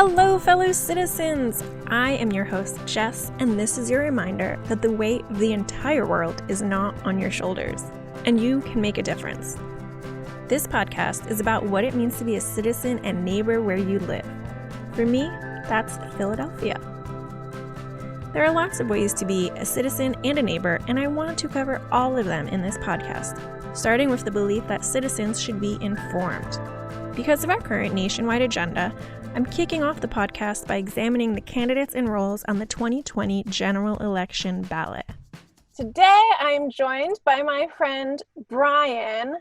Hello, fellow citizens! I am your host, Jess, and this is your reminder that the weight of the entire world is not on your shoulders, and you can make a difference. This podcast is about what it means to be a citizen and neighbor where you live. For me, that's Philadelphia. There are lots of ways to be a citizen and a neighbor, and I want to cover all of them in this podcast, starting with the belief that citizens should be informed. Because of our current nationwide agenda, I'm kicking off the podcast by examining the candidates and roles on the 2020 general election ballot. Today, I'm joined by my friend Brian,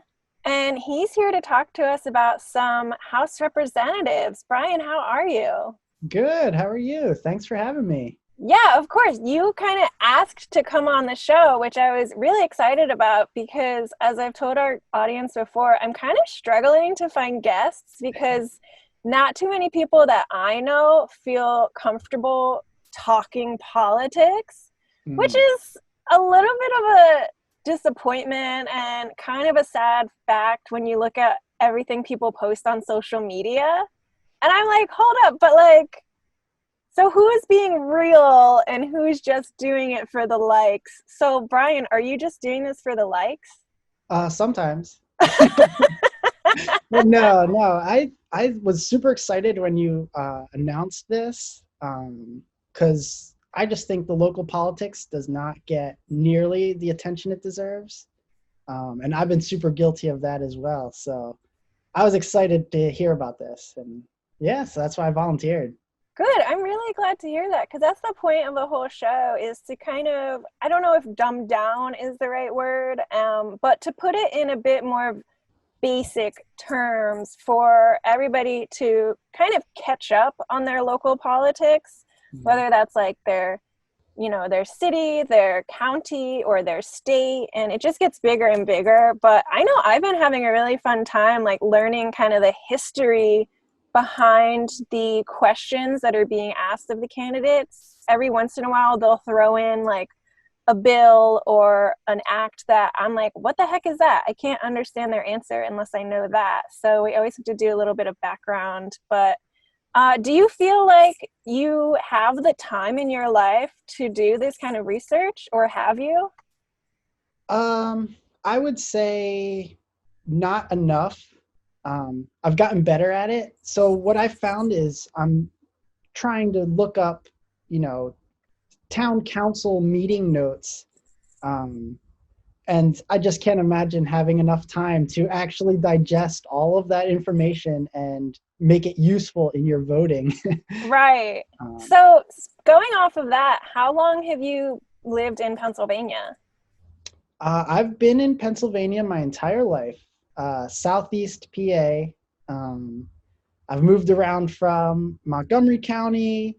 and he's here to talk to us about some House representatives. Brian, how are you? Good. How are you? Thanks for having me. Yeah, of course. You kind of asked to come on the show, which I was really excited about because, as I've told our audience before, I'm kind of struggling to find guests because not too many people that I know feel comfortable talking politics, which is a little bit of a disappointment and kind of a sad fact when you look at everything people post on social media. And I'm like, hold up, but like, so who is being real and who's just doing it for the likes? So Brian, are you just doing this for the likes? Sometimes. But no, I was super excited when you announced this because I just think the local politics does not get nearly the attention it deserves. And I've been super guilty of that as well. So I was excited to hear about this. And yeah, so that's why I volunteered. Good. I'm really glad to hear that because that's the point of the whole show is to kind of, I don't know if dumb down is the right word, but to put it in a bit more basic terms for everybody to kind of catch up on their local politics, whether that's like their city, their county, or their state, and it just gets bigger and bigger. But I know I've been having a really fun time like learning kind of the history behind the questions that are being asked of the candidates. Every once in a while they'll throw in like a bill or an act that I'm like, what the heck is that? I can't understand their answer unless I know that. So we always have to do a little bit of background. But do you feel like you have the time in your life to do this kind of research, or have you? I would say not enough. I've gotten better at it. So what I found is I'm trying to look up, town council meeting notes. And I just can't imagine having enough time to actually digest all of that information and make it useful in your voting. Right. So going off of that, how long have you lived in Pennsylvania? I've been in Pennsylvania my entire life. Southeast PA. I've moved around from Montgomery County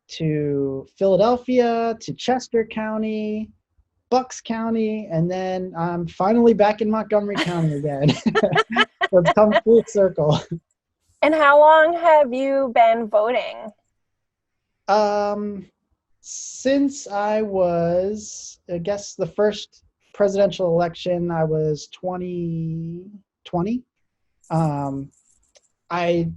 to Philadelphia to Chester County, Bucks County, and then I'm finally back in Montgomery County again. So it's come full circle. And how long have you been voting? Since I was, I guess the first presidential election, I was 2020. I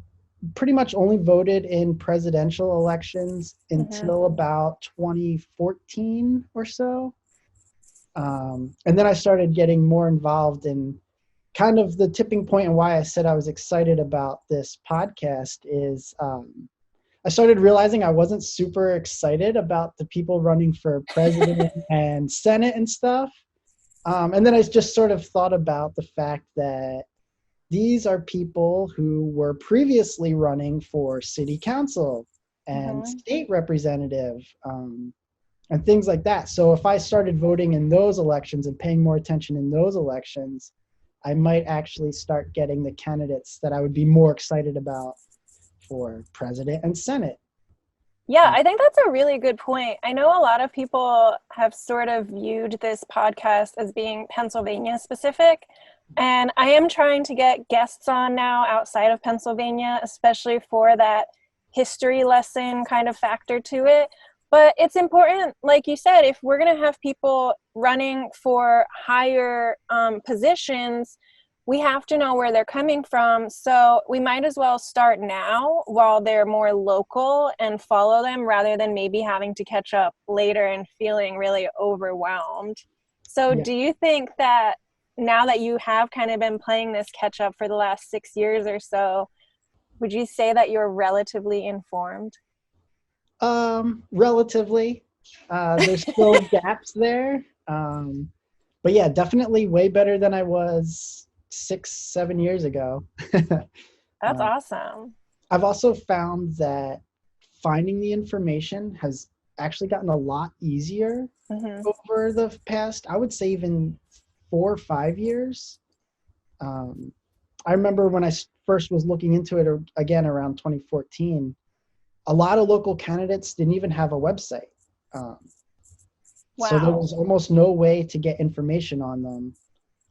pretty much only voted in presidential elections until about 2014 or so. And then I started getting more involved in kind of the tipping point, and why I said I was excited about this podcast is I started realizing I wasn't super excited about the people running for president and Senate and stuff. And then I just sort of thought about the fact that these are people who were previously running for city council and state representative and things like that. So if I started voting in those elections and paying more attention in those elections, I might actually start getting the candidates that I would be more excited about for president and Senate. Yeah, I think that's a really good point. I know a lot of people have sort of viewed this podcast as being Pennsylvania specific, and I am trying to get guests on now outside of Pennsylvania, especially for that history lesson kind of factor to it. But it's important, like you said, if we're going to have people running for higher positions, we have to know where they're coming from. So we might as well start now while they're more local and follow them rather than maybe having to catch up later and feeling really overwhelmed. So Yeah. do you think that now that you have kind of been playing this catch up for the last 6 years or so, would you say that you're relatively informed? Relatively. There's still gaps there. But yeah, definitely way better than I was 6, 7 years ago. That's Uh, awesome. I've also found that finding the information has actually gotten a lot easier Hmm. over the past, I would say even 4 or 5 years. Um, I remember when I first was looking into it again around 2014, a lot of local candidates didn't even have a website. Um, so there Wow. was almost no way to get information on them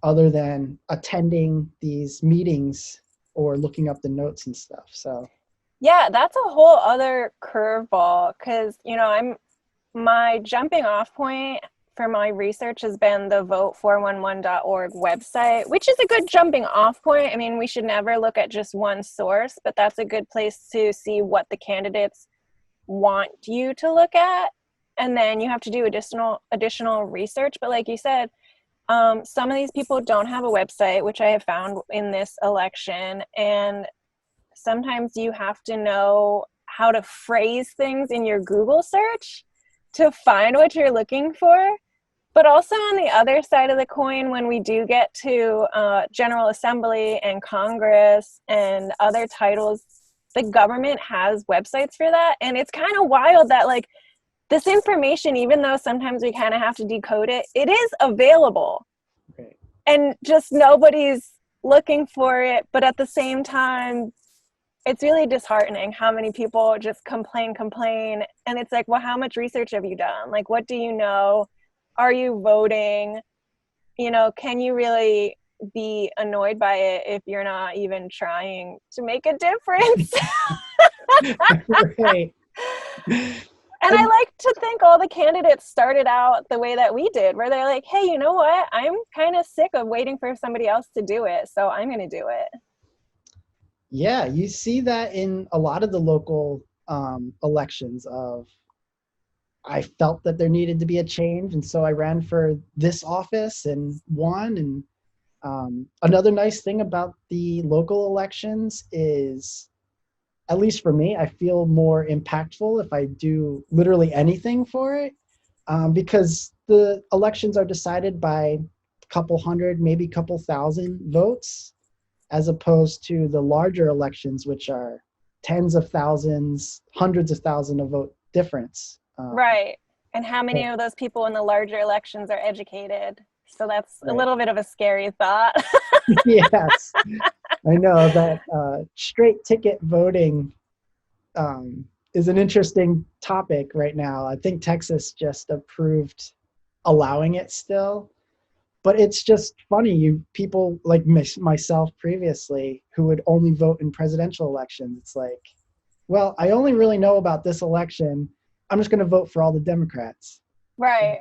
other than attending these meetings or looking up the notes and stuff. So Yeah, that's a whole other curveball because, my jumping off point for my research has been the vote411.org website, which is a good jumping off point. I mean, we should never look at just one source, but that's a good place to see what the candidates want you to look at. And then you have to do additional research. But like you said, some of these people don't have a website, which I have found in this election. And sometimes you have to know how to phrase things in your Google search to find what you're looking for. But also on the other side of the coin, when we do get to General Assembly and Congress and other titles, the government has websites for that. And it's kind of wild that like this information, even though sometimes we kind of have to decode it, it is available. okay. And just nobody's looking for it. But at the same time, it's really disheartening how many people just complain. And it's like, well, how much research have you done? Like, what do you know? Are you voting? Can you really be annoyed by it if you're not even trying to make a difference? Right. And I And like to think all the candidates started out the way that we did, where they're like, hey, you know what? I'm kind of sick of waiting for somebody else to do it, so I'm going to do it. yeah, you see that in a lot of the local elections of I felt that there needed to be a change, and so I ran for this office and won. And another nice thing about the local elections is, at least for me, I feel more impactful if I do literally anything for it, because the elections are decided by a couple hundred, maybe a couple thousand votes, as opposed to the larger elections, which are tens of thousands, hundreds of thousands of vote difference. Right. And how many But, of those people in the larger elections are educated? So that's a right. little bit of a scary thought. Yes, I know that straight ticket voting is an interesting topic right now. I think Texas just approved allowing it still, but it's just funny. You people like myself previously who would only vote in presidential elections. It's like, well, I only really know about this election. I'm just going to vote for all the Democrats. Right.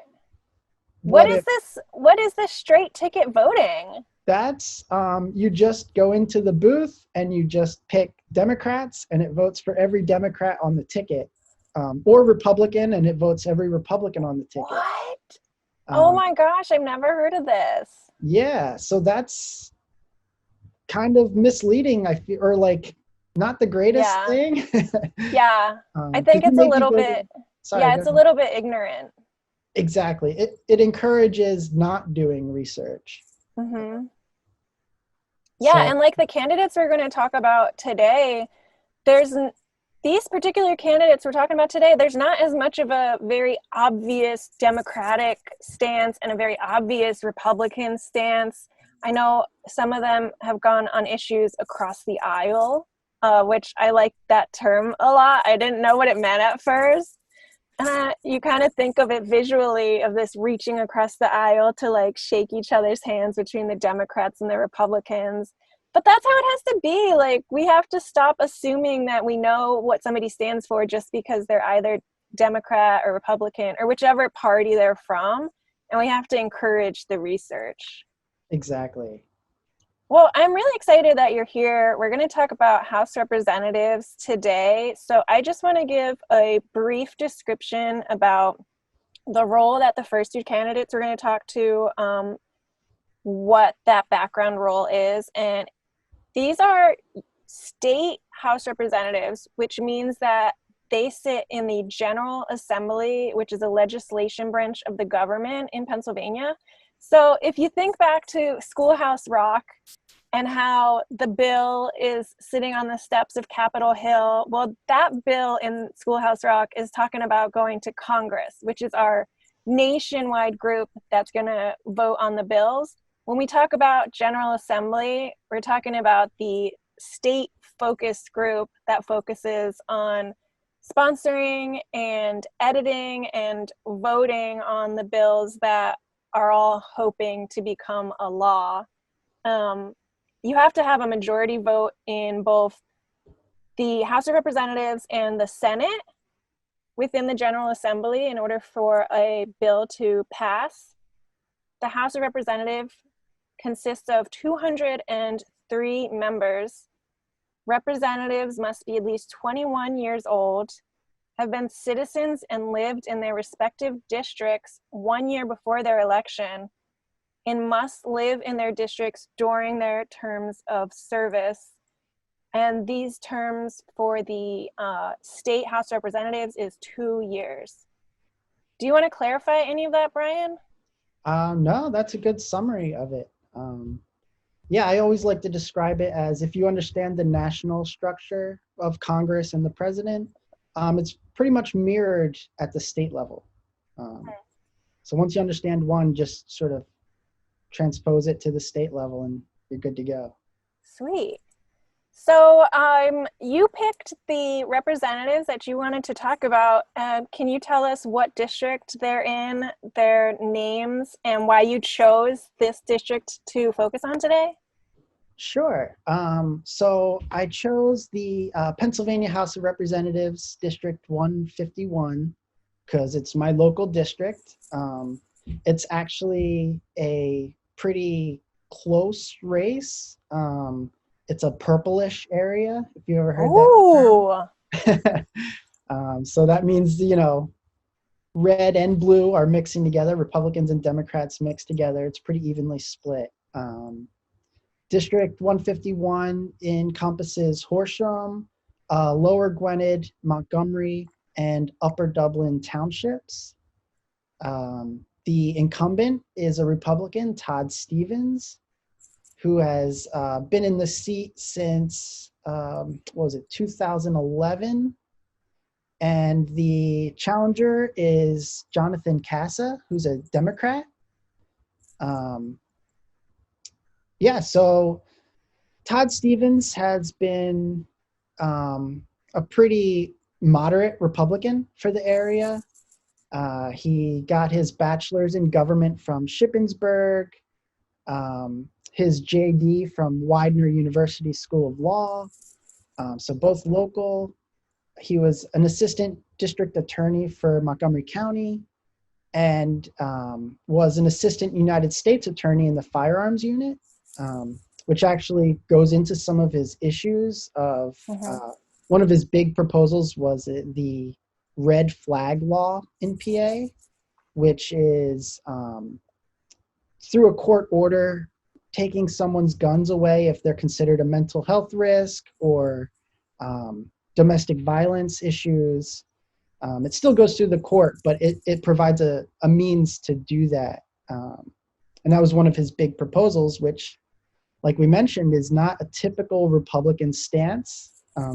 What if What is this straight ticket voting? that's you just go into the booth and you just pick Democrats and it votes for every Democrat on the ticket, or Republican and it votes every Republican on the ticket. What? Oh Um, my gosh, I've never heard of this. yeah, so that's kind of misleading. I feel, or like not the greatest Yeah. thing, Yeah. I because think you it's a may be little bit, voting. Sorry, yeah, go it's a ahead. little bit ignorant. Exactly. It encourages not doing research. Hmm. Yeah. So And like the candidates we're going to talk about today, there's these particular candidates we're talking about today, there's not as much of a very obvious Democratic stance and a very obvious Republican stance. I know some of them have gone on issues across the aisle, which I like that term a lot. I didn't know what it meant at first. You kind of think of it visually of this reaching across the aisle to like shake each other's hands between the Democrats and the Republicans. But that's how it has to be. Like, we have to stop assuming that we know what somebody stands for just because they're either Democrat or Republican or whichever party they're from. And we have to encourage the research. exactly. Well, I'm really excited that you're here. We're going to talk about House Representatives today. So I just want to give a brief description about the role that the first two candidates we're going to talk to, what that background role is. And these are state House Representatives, which means that they sit in the General Assembly, which is a legislation branch of the government in Pennsylvania. So if you think back to Schoolhouse Rock and how the bill is sitting on the steps of Capitol Hill, well, that bill in Schoolhouse Rock is talking about going to Congress, which is our nationwide group that's going to vote on the bills. When we talk about General Assembly, we're talking about the state focused group that focuses on sponsoring and editing and voting on the bills that are all hoping to become a law. You have to have a majority vote in both the House of Representatives and the Senate within the General Assembly in order for a bill to pass. The House of Representatives consists of 203 members. Representatives must be at least 21 years old, have been citizens and lived in their respective districts 1 year before their election, and must live in their districts during their terms of service. And these terms for the state House of Representatives is 2 years. Do you want to clarify any of that, Brian? No, that's a good summary of it. Yeah, I always like to describe it as if you understand the national structure of Congress and the president, it's pretty much mirrored at the state level. So once you understand one, just sort of transpose it to the state level and you're good to go. Sweet. So you picked the representatives that you wanted to talk about. Can you tell us what district they're in, their names, and why you chose this district to focus on today? Sure. So I chose the Pennsylvania House of Representatives, District 151, because it's my local district. It's actually a pretty close race. It's a purplish area, if you ever heard that term. So that means, you know, red and blue are mixing together. Republicans and Democrats mixed together. It's pretty evenly split. District 151 encompasses Horsham, Lower Gwynedd, Montgomery, and Upper Dublin townships. The incumbent is a Republican, Todd Stevens, who has been in the seat since, 2011. And the challenger is Jonathan Kassa, who's a Democrat. So Todd Stevens has been a pretty moderate Republican for the area. He got his bachelor's in government from Shippensburg, his JD from Widener University School of Law, so both local. He was an assistant district attorney for Montgomery County and was an assistant United States attorney in the firearms unit, which actually goes into some of his issues of one of his big proposals was the red flag law in PA, which is through a court order taking someone's guns away if they're considered a mental health risk or domestic violence issues. It still goes through the court, but it provides a means to do that. And that was one of his big proposals, which, like we mentioned, is not a typical Republican stance.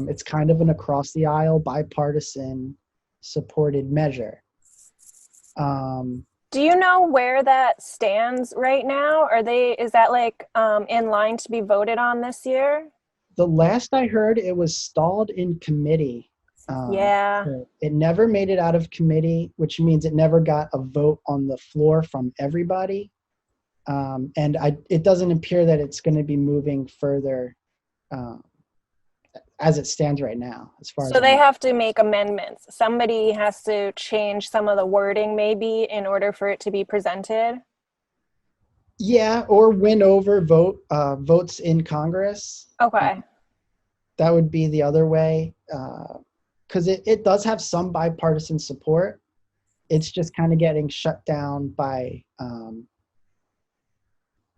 It's kind of an across the aisle, bipartisan supported measure. Do you know where that stands right now? Is that like in line to be voted on this year? The last I heard, it was stalled in committee. It never made it out of committee, which means it never got a vote on the floor from everybody. And it doesn't appear that it's going to be moving further as it stands right now. So they have to make amendments. Somebody has to change some of the wording maybe in order for it to be presented? Yeah, or win over votes in Congress. Okay. That would be the other way, because it does have some bipartisan support. It's just kind of getting shut down by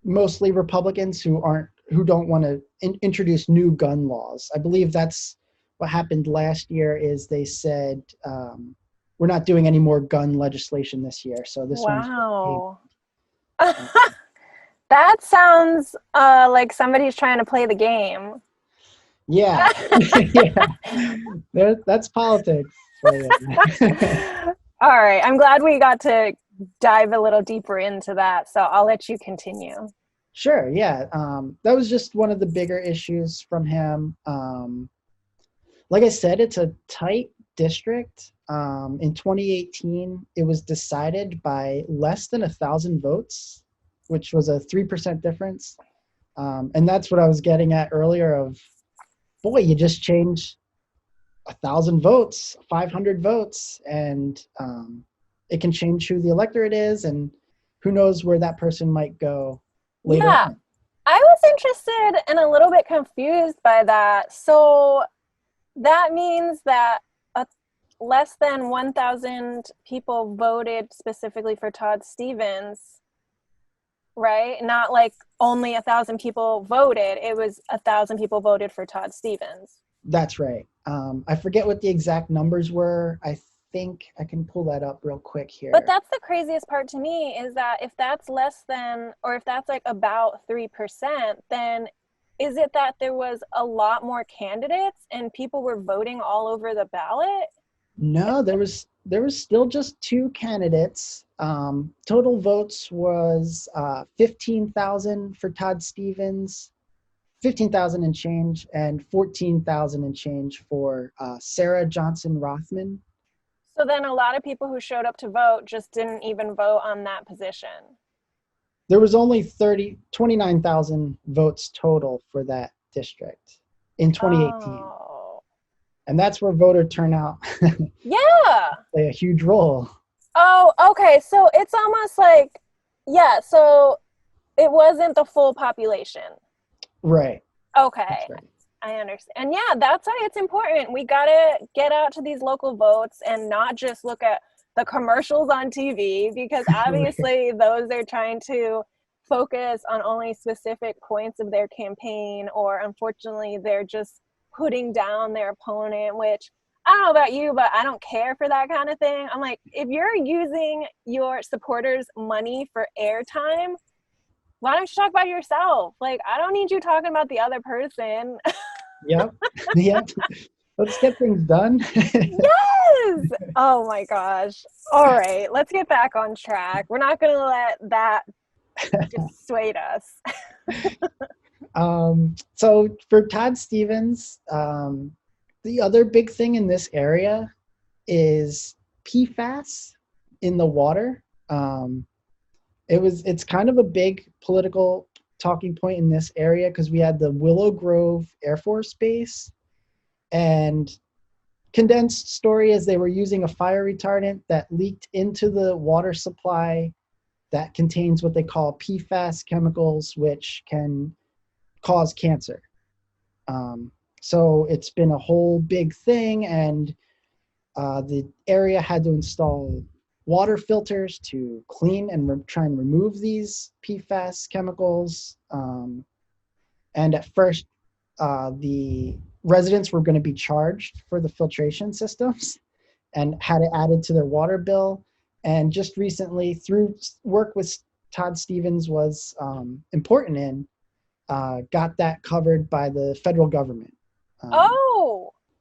mostly Republicans who don't want to introduce new gun laws. I believe that's what happened last year. Is they said we're not doing any more gun legislation this year, so this one's Wow. That sounds like somebody's trying to play the game. yeah. Yeah, that's politics for you. All right. I'm glad we got to dive a little deeper into that. So I'll let you continue. Sure. Yeah. That was just one of the bigger issues from him. Like I said, it's a tight district. In 2018, it was decided by less than 1,000 votes, which was a 3% difference. And that's what I was getting at earlier of, boy, you just change 1,000 votes, 500 votes, and it can change who the electorate is, and who knows where that person might go later on. I was interested and a little bit confused by that. So that means that less than 1,000 people voted specifically for Todd Stevens, right? Not like only 1,000 people voted. It was 1,000 people voted for Todd Stevens. That's right. I forget what the exact numbers were. I think I can pull that up real quick here. But that's the craziest part to me, is that if that's less than, or if that's like about 3%, then is it that there was a lot more candidates and people were voting all over the ballot? No, there was still just 2 candidates. Total votes was 15,000 for Todd Stevens, 15,000 and change, and 14,000 and change for Sarah Johnson Rothman. So then a lot of people who showed up to vote just didn't even vote on that position. There was only 29,000 votes total for that district in 2018. Oh. And that's where voter turnout play a huge role. Oh, okay. So it's almost like, so it wasn't the full population. Right. Okay. Right. I understand. And that's why it's important. We got to get out to these local votes and not just look at the commercials on TV, because obviously those are trying to focus on only specific points of their campaign, or unfortunately they're just putting down their opponent, which I don't know about you, but I don't care for that kind of thing. I'm like, if you're using your supporters' money for airtime, why don't you talk about yourself? Like, I don't need you talking about the other person. Yep. Let's get things done. Yes. Oh my gosh. All right. Let's get back on track. We're not going to let that dissuade us. So for Todd Stevens, the other big thing in this area is PFAS in the water. It's kind of a big political talking point in this area, because we had the Willow Grove Air Force Base, and condensed story is they were using a fire retardant that leaked into the water supply that contains what they call PFAS chemicals, which can cause cancer. So it's been a whole big thing, and the area had to install water filters to clean and try and remove these PFAS chemicals. And at first, the residents were going to be charged for the filtration systems and had it added to their water bill. And just recently, through work with Todd Stevens was important in, got that covered by the federal government.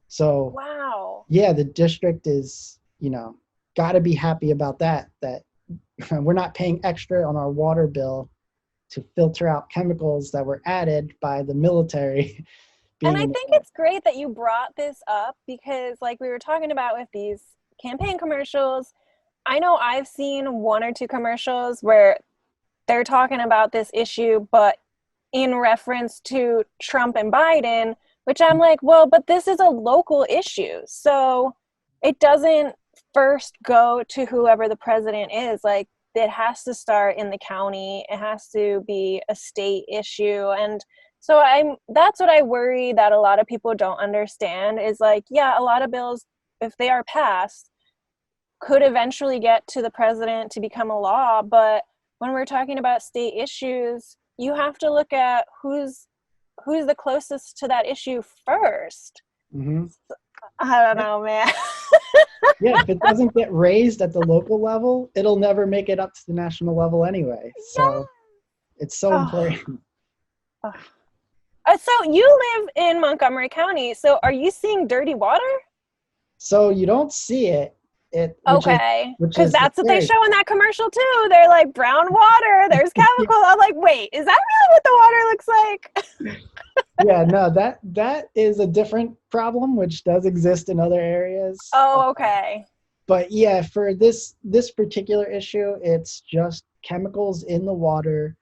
So wow. Yeah, the district is, got to be happy about that we're not paying extra on our water bill to filter out chemicals that were added by the military. And I think it's great that you brought this up, because like we were talking about with these campaign commercials, I know I've seen 1 or 2 commercials where they're talking about this issue, but in reference to Trump and Biden, which I'm like, well, but this is a local issue. So it doesn't first go to whoever the president is. Like, it has to start in the county. It has to be a state issue. And so that's what I worry that a lot of people don't understand is like, yeah, a lot of bills, if they are passed, could eventually get to the president to become a law. But when we're talking about state issues, you have to look at who's the closest to that issue first. Mm-hmm. I don't know, man. Yeah, if it doesn't get raised at the local level, it'll never make it up to the national level anyway. So it's so important. So you live in Montgomery County. So are you seeing dirty water? So you don't see it. Okay, because that's what they show in that commercial too. They're like brown water, there's chemicals. I'm like, wait, is that really what the water looks like? Yeah, no, that is a different problem, which does exist in other areas. Oh, okay. But yeah, for this particular issue, it's just chemicals in the water.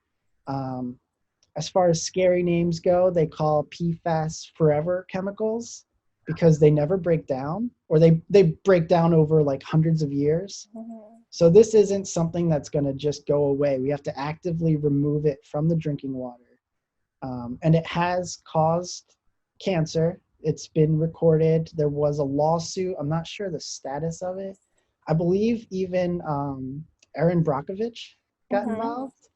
As far as scary names go, they call PFAS forever chemicals because they never break down, or they break down over like hundreds of years. Mm-hmm. So this isn't something that's going to just go away. We have to actively remove it from the drinking water. And it has caused cancer. It's been recorded. There was a lawsuit. I'm not sure the status of it. I believe even Erin Brockovich got involved.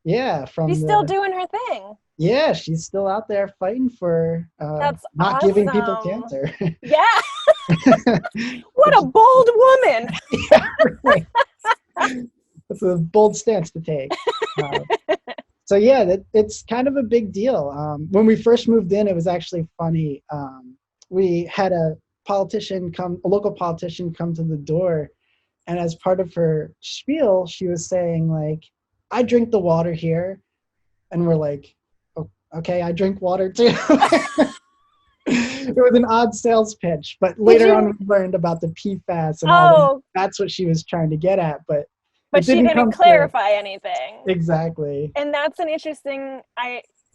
Yeah. She's still doing her thing. Yeah, she's still out there fighting for That's not awesome. giving people cancer. Yeah. What a bold woman. Yeah, right. That's a bold stance to take. So yeah, it's kind of a big deal. When we first moved in, it was actually funny. We had a local politician come to the door, and as part of her spiel, she was saying like, I drink the water here. And we're like, oh, okay, I drink water too. It was an odd sales pitch, but later on we learned about the PFAS and all that. That's what she was trying to get at, but she didn't clarify anything. Exactly. And that's an interesting,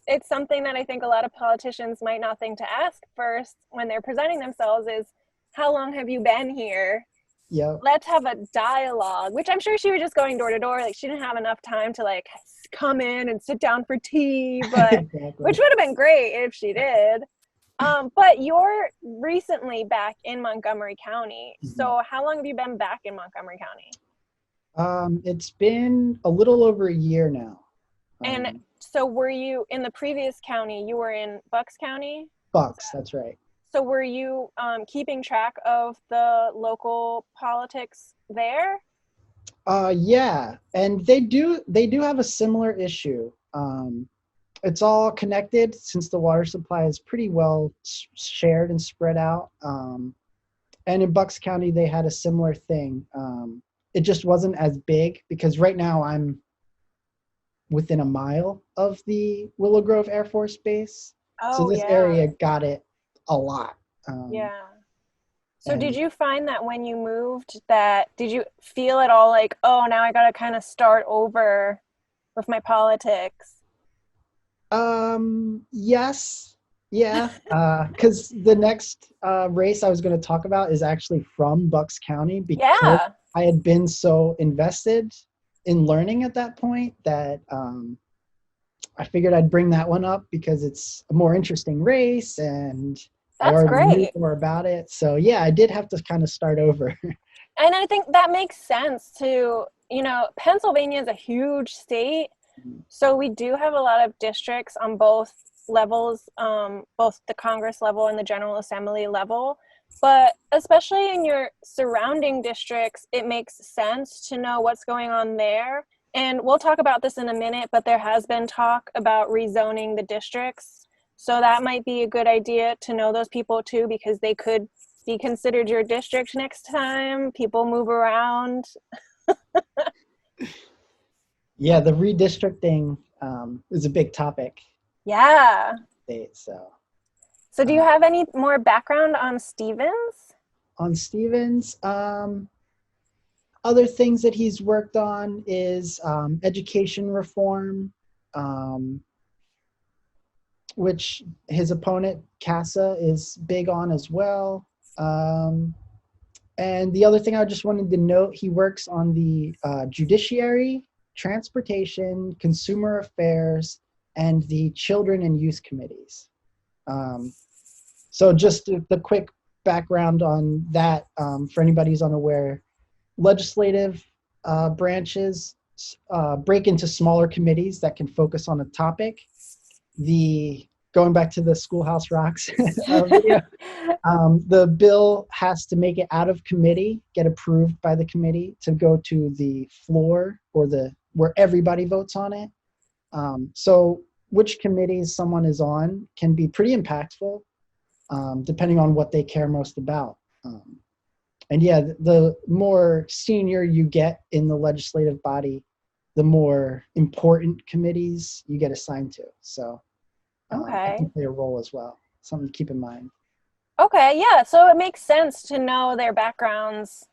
it's something that I think a lot of politicians might not think to ask first when they're presenting themselves is, how long have you been here? Yep. Let's have a dialogue, which I'm sure she was just going door to door. Like she didn't have enough time to like come in and sit down for tea, but exactly. Which would have been great if she did. But you're recently back in Montgomery County. Mm-hmm. So how long have you been back in Montgomery County? It's been a little over a year now. And so were you in the previous county, you were in Bucks County? Bucks, that's right. So were you keeping track of the local politics there? Yeah, and they do have a similar issue. It's all connected since the water supply is pretty well shared and spread out. And in Bucks County, they had a similar thing. It just wasn't as big because right now I'm within a mile of the Willow Grove Air Force Base. So this area got it a lot. Yeah. So did you find that when you moved did you feel at all like, oh, now I got to kind of start over with my politics? Yes. Yeah. Because the next race I was going to talk about is actually from Bucks County because I had been so invested in learning at that point that I figured I'd bring that one up because it's a more interesting race and I already knew more about it. So yeah, I did have to kind of start over. And I think that makes sense too. Pennsylvania is a huge state. So we do have a lot of districts on both levels, both the Congress level and the General Assembly level. But especially in your surrounding districts, it makes sense to know what's going on there. And we'll talk about this in a minute, but there has been talk about rezoning the districts. So that might be a good idea to know those people too, because they could be considered your district next time. People move around. Yeah, the redistricting is a big topic. Yeah. So do you have any more background on Stevens? On Stevens, other things that he's worked on is education reform, which his opponent, Kassa, is big on as well. And the other thing I just wanted to note, he works on the Judiciary, Transportation, Consumer Affairs, and the Children and Youth Committees. So just the quick background on that, for anybody who's unaware, legislative branches break into smaller committees that can focus on a topic. Going back to the Schoolhouse Rocks video, the bill has to make it out of committee, get approved by the committee to go to the floor or where everybody votes on it. So which committees someone is on can be pretty impactful, depending on what they care most about. And yeah, the more senior you get in the legislative body, the more important committees you get assigned to. So I can play a role as well. Something to keep in mind. Okay, yeah. So it makes sense to know their backgrounds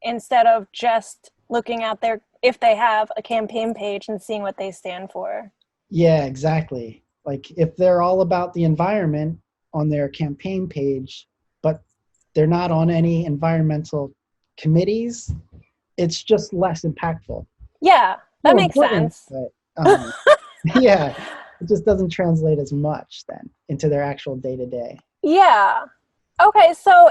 instead of just looking at if they have a campaign page and seeing what they stand for. Yeah, exactly. Like if they're all about the environment on their campaign page, but they're not on any environmental committees, it's just less impactful. Yeah, that makes sense. But, yeah, it just doesn't translate as much then into their actual day-to-day. Yeah. Okay, so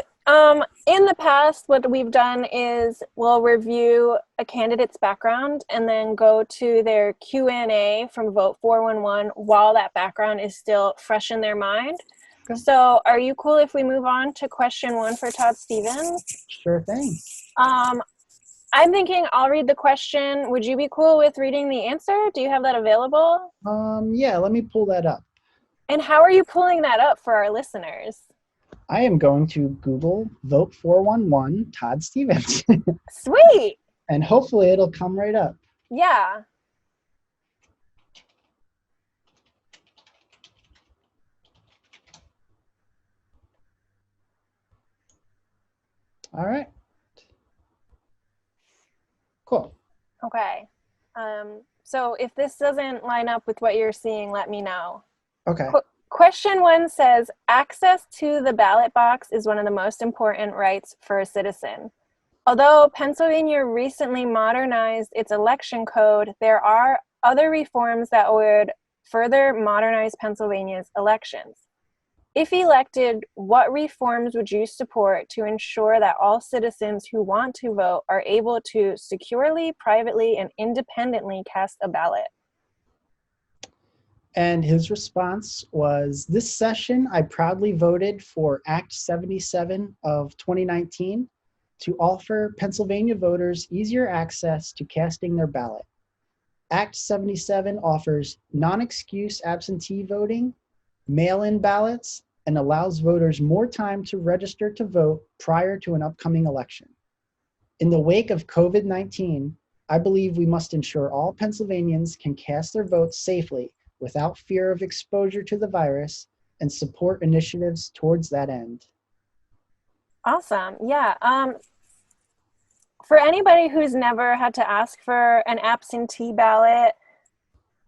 in the past, what we've done is we'll review a candidate's background and then go to their Q&A from Vote 411 while that background is still fresh in their mind. Okay. So are you cool if we move on to question 1 for Todd Stevens? Sure thing. I'm thinking I'll read the question. Would you be cool with reading the answer? Do you have that available? Yeah, let me pull that up. And how are you pulling that up for our listeners? I am going to Google Vote 411 Todd Stevens. Sweet. And hopefully it'll come right up. Yeah. All right. Cool. Okay. So if this doesn't line up with what you're seeing, let me know. Okay. Question 1 says, access to the ballot box is one of the most important rights for a citizen. Although Pennsylvania recently modernized its election code, there are other reforms that would further modernize Pennsylvania's elections. If elected, what reforms would you support to ensure that all citizens who want to vote are able to securely, privately, and independently cast a ballot? And his response was, this session, I proudly voted for Act 77 of 2019 to offer Pennsylvania voters easier access to casting their ballot. Act 77 offers non-excuse absentee voting, mail-in ballots, and allows voters more time to register to vote prior to an upcoming election. In the wake of COVID-19, I believe we must ensure all Pennsylvanians can cast their votes safely without fear of exposure to the virus and support initiatives towards that end. Awesome. Yeah. For anybody who's never had to ask for an absentee ballot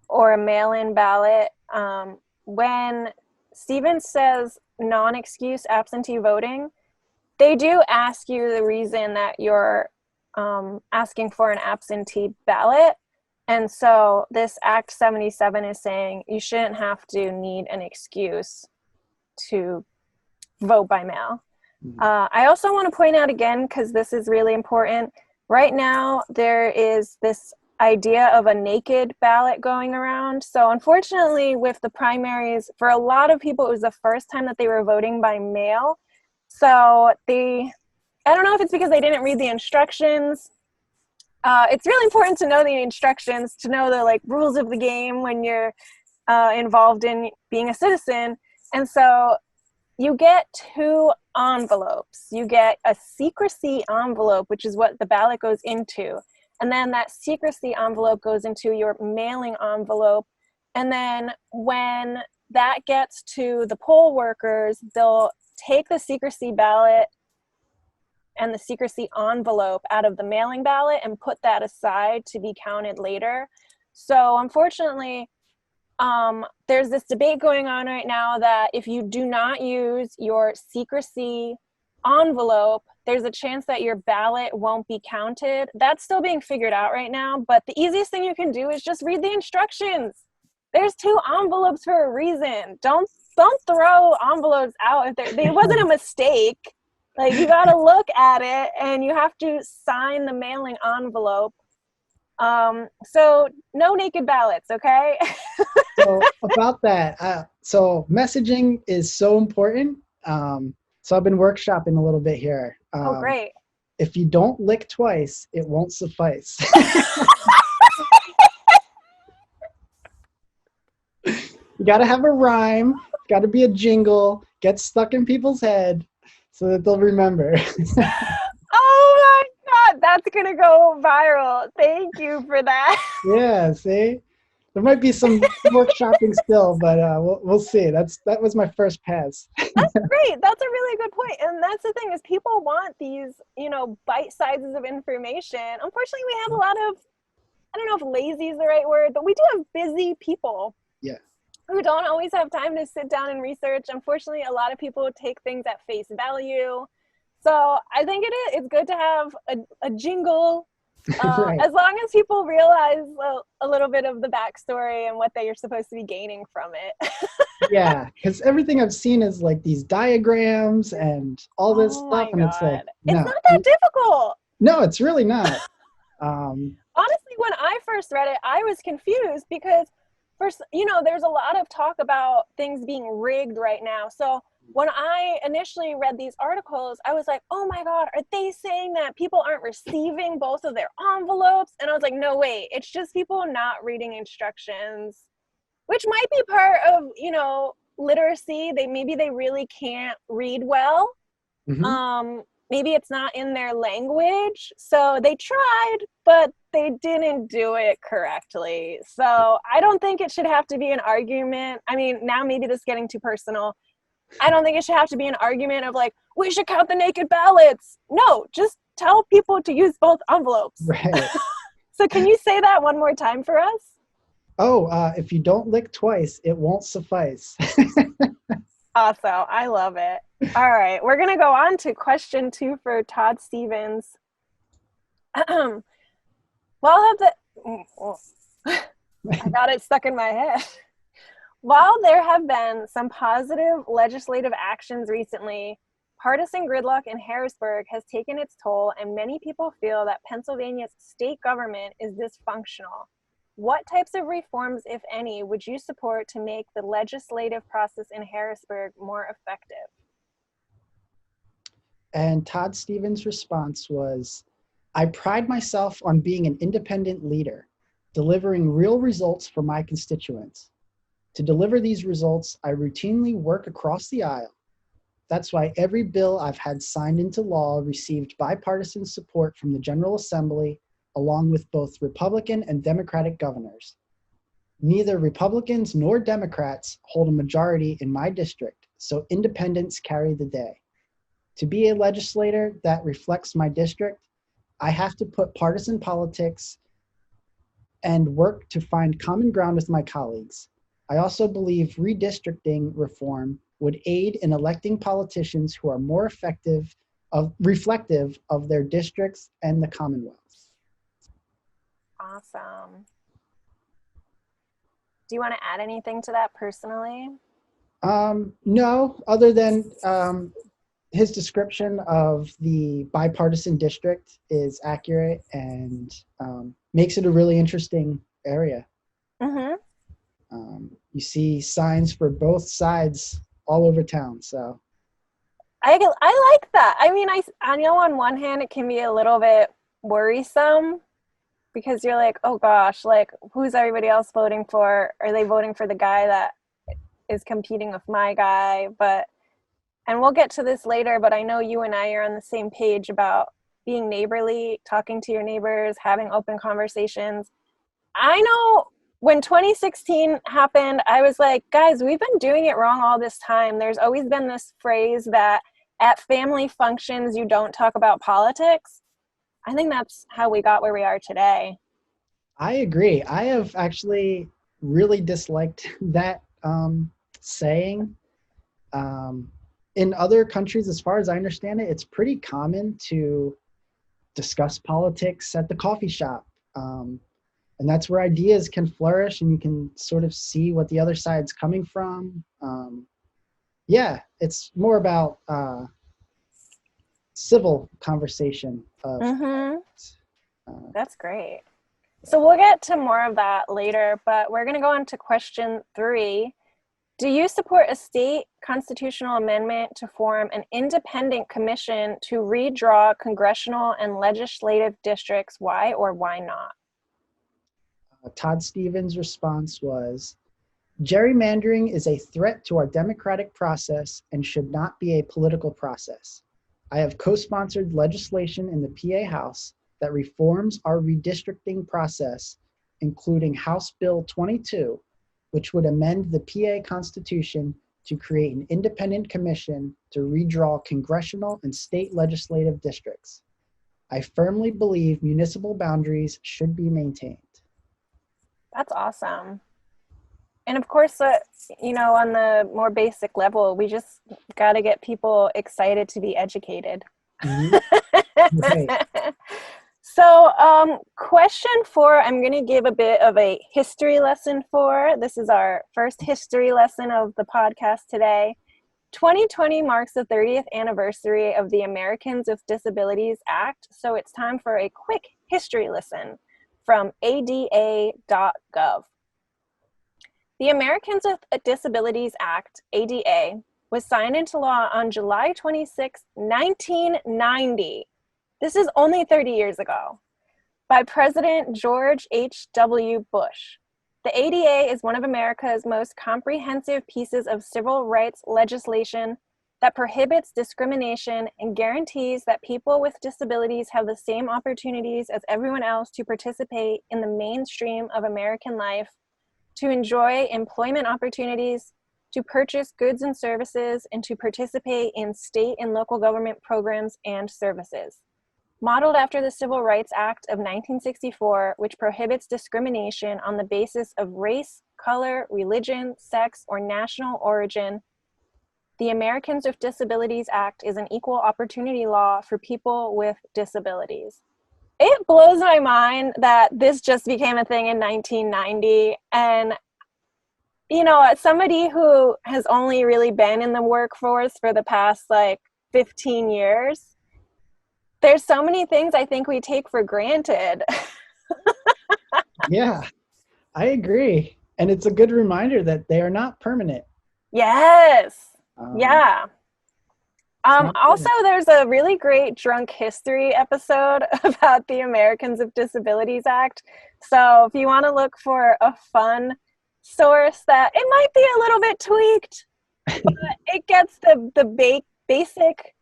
or a mail-in ballot, when Stevens says non-excuse absentee voting, they do ask you the reason that you're asking for an absentee ballot. And so this Act 77 is saying you shouldn't have to need an excuse to vote by mail. I also want to point out again, because this is really important, right now there is this idea of a naked ballot going around. So unfortunately with the primaries, for a lot of people, it was the first time that they were voting by mail. So I don't know if it's because they didn't read the instructions. It's really important to know the instructions, to know the rules of the game when you're involved in being a citizen. And so you get 2 envelopes. You get a secrecy envelope, which is what the ballot goes into. And then that secrecy envelope goes into your mailing envelope. And then when that gets to the poll workers, they'll take the secrecy ballot and the secrecy envelope out of the mailing ballot and put that aside to be counted later. So unfortunately, there's this debate going on right now that if you do not use your secrecy envelope, there's a chance that your ballot won't be counted. That's still being figured out right now, but the easiest thing you can do is just read the instructions. There's 2 envelopes for a reason. Don't throw envelopes out if it wasn't a mistake. Like, you got to look at it, and you have to sign the mailing envelope. So no naked ballots, okay? So about that, so messaging is so important. So I've been workshopping a little bit here. Oh, great. If you don't lick twice, it won't suffice. You got to have a rhyme, got to be a jingle, get stuck in people's head so that they'll remember. Oh my God, that's going to go viral. Thank you for that. Yeah, see? There might be some workshopping still, but we'll see. That was my first pass. That's great. That's a really good point. And that's the thing, is people want these, bite sizes of information. Unfortunately, we have a lot of, I don't know if lazy is the right word, but we do have busy people. Yeah. Who don't always have time to sit down and research. Unfortunately, a lot of people take things at face value. So I think it's good to have a jingle, Right. as long as people realize a little bit of the backstory and what they are supposed to be gaining from it. Yeah, because everything I've seen is like these diagrams and all this stuff, and it's like, no. It's not that difficult. No, it's really not. Honestly, when I first read it, I was confused because first, there's a lot of talk about things being rigged right now. So when I initially read these articles, I was like, oh my God, are they saying that people aren't receiving both of their envelopes? And I was like, no, wait, it's just people not reading instructions, which might be part of, literacy. Maybe they really can't read well. Mm-hmm. Maybe it's not in their language. So they tried, but they didn't do it correctly. So I don't think it should have to be an argument. I mean, now maybe this is getting too personal. I don't think it should have to be an argument of like, we should count the naked ballots. No, just tell people to use both envelopes. Right. So can you say that one more time for us? Oh, if you don't lick twice, it won't suffice. Awesome. I love it. All right. We're going to go on to question 2 for Todd Stevens. I got it stuck in my head. While there have been some positive legislative actions recently, partisan gridlock in Harrisburg has taken its toll, and many people feel that Pennsylvania's state government is dysfunctional. What types of reforms, if any, would you support to make the legislative process in Harrisburg more effective? And Todd Stevens' response was, I pride myself on being an independent leader, delivering real results for my constituents. To deliver these results, I routinely work across the aisle. That's why every bill I've had signed into law received bipartisan support from the General Assembly, along with both Republican and Democratic governors. Neither Republicans nor Democrats hold a majority in my district, so independents carry the day. To be a legislator that reflects my district, I have to put partisan politics and work to find common ground with my colleagues. I also believe redistricting reform would aid in electing politicians who are more reflective of their districts and the Commonwealth. Awesome. Do you want to add anything to that personally? No, other than his description of the bipartisan district is accurate and makes it a really interesting area. Mm-hmm. You see signs for both sides all over town. So I like that. I mean, I know on one hand it can be a little bit worrisome because you're like, oh gosh, like who's everybody else voting for? Are they voting for the guy that is competing with my guy? And we'll get to this later, but I know you and I are on the same page about being neighborly, talking to your neighbors, having open conversations. I know when 2016 happened, I was like, guys, we've been doing it wrong all this time. There's always been this phrase that at family functions, you don't talk about politics. I think that's how we got where we are today. I agree. I have actually really disliked that saying. in other countries, as far as I understand it, it's pretty common to discuss politics at the coffee shop. And that's where ideas can flourish and you can sort of see what the other side's coming from. Yeah, it's more about civil conversation. That's great. So we'll get to more of that later, but we're going to go on to question 3. Do you support a state constitutional amendment to form an independent commission to redraw congressional and legislative districts? Why or why not? Todd Stevens' response was, gerrymandering is a threat to our democratic process and should not be a political process. I have co-sponsored legislation in the PA House that reforms our redistricting process, including House Bill 22, which would amend the PA Constitution to create an independent commission to redraw congressional and state legislative districts. I firmly believe municipal boundaries should be maintained. That's awesome. And of course, on the more basic level, we just got to get people excited to be educated. Right. So question 4, I'm going to give a bit of a history lesson for. This is our first history lesson of the podcast today. 2020 marks the 30th anniversary of the Americans of Disabilities Act, so it's time for a quick history lesson from ada.gov. The Americans with Disabilities Act, ADA, was signed into law on July 26, 1990. This is only 30 years ago, by President George H.W. Bush. The ADA is one of America's most comprehensive pieces of civil rights legislation that prohibits discrimination and guarantees that people with disabilities have the same opportunities as everyone else to participate in the mainstream of American life, to enjoy employment opportunities, to purchase goods and services, and to participate in state and local government programs and services. Modeled after the Civil Rights Act of 1964, which prohibits discrimination on the basis of race, color, religion, sex, or national origin, the Americans with Disabilities Act is an equal opportunity law for people with disabilities. It blows my mind that this just became a thing in 1990. And, as somebody who has only really been in the workforce for the past 15 years, there's so many things I think we take for granted. Yeah, I agree. And it's a good reminder that they are not permanent. Yes. Yeah. Also, permanent. there's a really great Drunk History episode about the Americans of Disabilities Act. So if you want to look for a fun source that it might be a little bit tweaked, but it gets the basic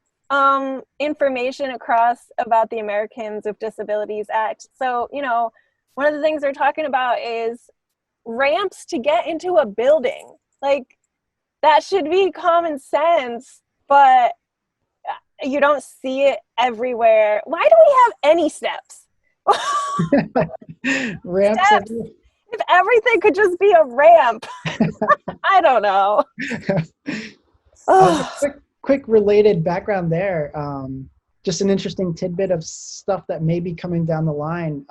information across about the Americans with Disabilities Act. So, one of the things they're talking about is ramps to get into a building. That should be common sense, but you don't see it everywhere. Why do we have any steps? Ramps. Steps. If everything could just be a ramp. I don't know. Quick related background there. Just an interesting tidbit of stuff that may be coming down the line.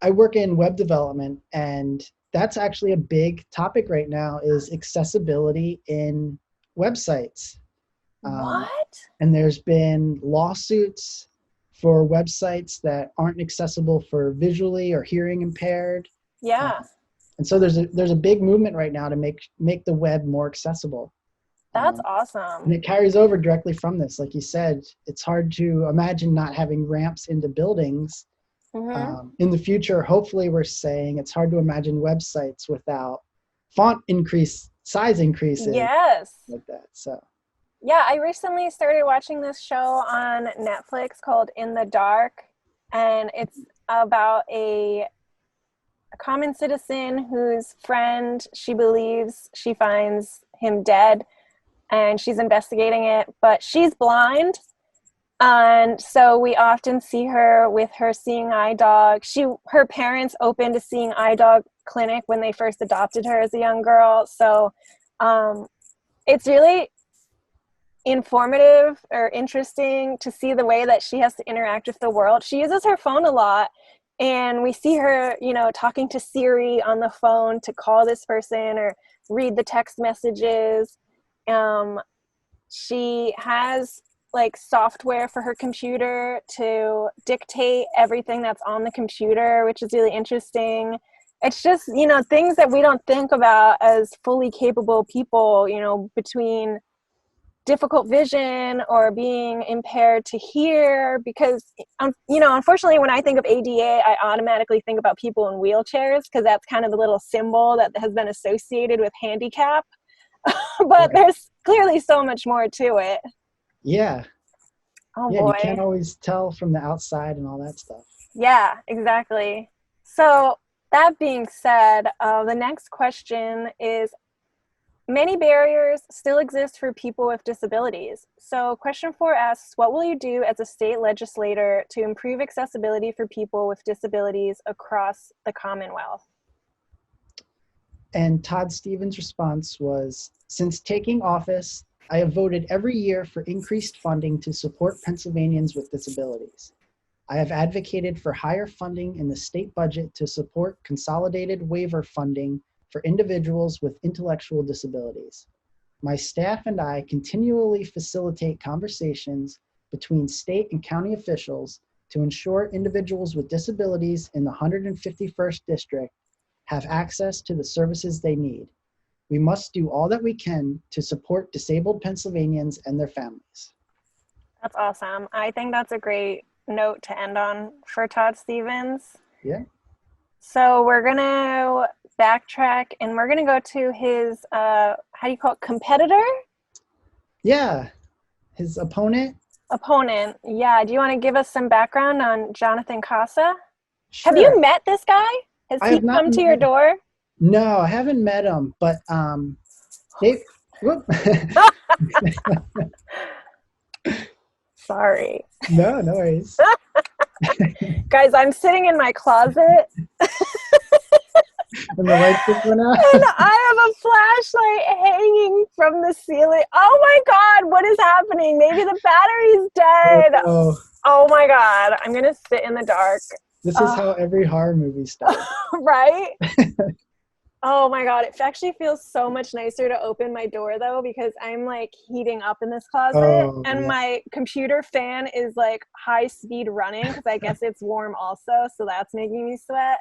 I work in web development, and that's actually a big topic right now, is accessibility in websites. What? And there's been lawsuits for websites that aren't accessible for visually or hearing impaired. Yeah. And so there's a big movement right now to make the web more accessible. That's awesome. And it carries over directly from this. Like you said, it's hard to imagine not having ramps into buildings. Mm-hmm. In the future, hopefully we're saying it's hard to imagine websites without font size increases. Yes. Like that. So. Yeah, I recently started watching this show on Netflix called In the Dark, and it's about a common citizen whose friend, she believes she finds him dead, and she's investigating it, but she's blind. And so we often see her with her seeing eye dog. Her parents opened a seeing eye dog clinic when they first adopted her as a young girl. So it's really informative or interesting to see the way that she has to interact with the world. She uses her phone a lot, and we see her, you know, talking to Siri on the phone to call this person or read the text messages. She has like software for her computer to dictate everything that's on the computer, which is really interesting. It's just, you know, things that we don't think about as fully capable people, you know, between difficult vision or being impaired to hear, because, you know, unfortunately, when I think of ADA, I automatically think about people in wheelchairs because that's kind of the little symbol that has been associated with handicap. But there's clearly so much more to it. Yeah. Oh Yeah, boy. you can't always tell from the outside and all that stuff. Yeah, exactly. So that being said, the next question is, many barriers still exist for people with disabilities. So question 4 asks, what will you do as a state legislator to improve accessibility for people with disabilities across the Commonwealth? And Todd Stevens' response was, since taking office, I have voted every year for increased funding to support Pennsylvanians with disabilities. I have advocated for higher funding in the state budget to support consolidated waiver funding for individuals with intellectual disabilities. My staff and I continually facilitate conversations between state and county officials to ensure individuals with disabilities in the 151st District have access to the services they need. We must do all that we can to support disabled Pennsylvanians and their families. That's awesome. I think that's a great note to end on for Todd Stevens. Yeah. So we're going to backtrack and we're going to go to his, how do you call it, competitor? Yeah, his opponent. Opponent. Yeah. Do you want to give us some background on Jonathan Kassa? Sure. Have you met this guy? Has I he have not come to your door? No, I haven't met him, but they. Whoop. Sorry. No worries. Guys, I'm sitting in my closet. And the lights just went out. And I have a flashlight hanging from the ceiling. Oh my God, what is happening? Maybe the battery's dead. Oh my God, I'm going to sit in the dark. This is how every horror movie starts. Right? Oh my God, it actually feels so much nicer to open my door though, because I'm like heating up in this closet and my computer fan is like high speed running because I guess it's warm also. So that's making me sweat.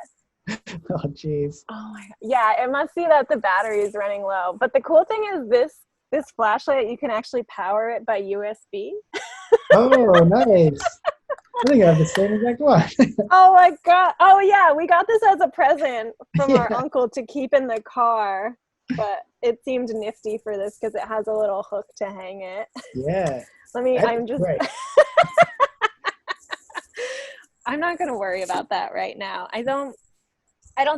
Oh, jeez. Oh my God. Yeah, it must be that the battery is running low. But the cool thing is this flashlight, you can actually power it by USB. Oh, nice. I think I have the same exact one. Oh my God. Oh yeah, we got this as a present from our uncle to keep in the car. But it seemed nifty for this because it has a little hook to hang it. Yeah. I'm not going to worry about that right now. I don't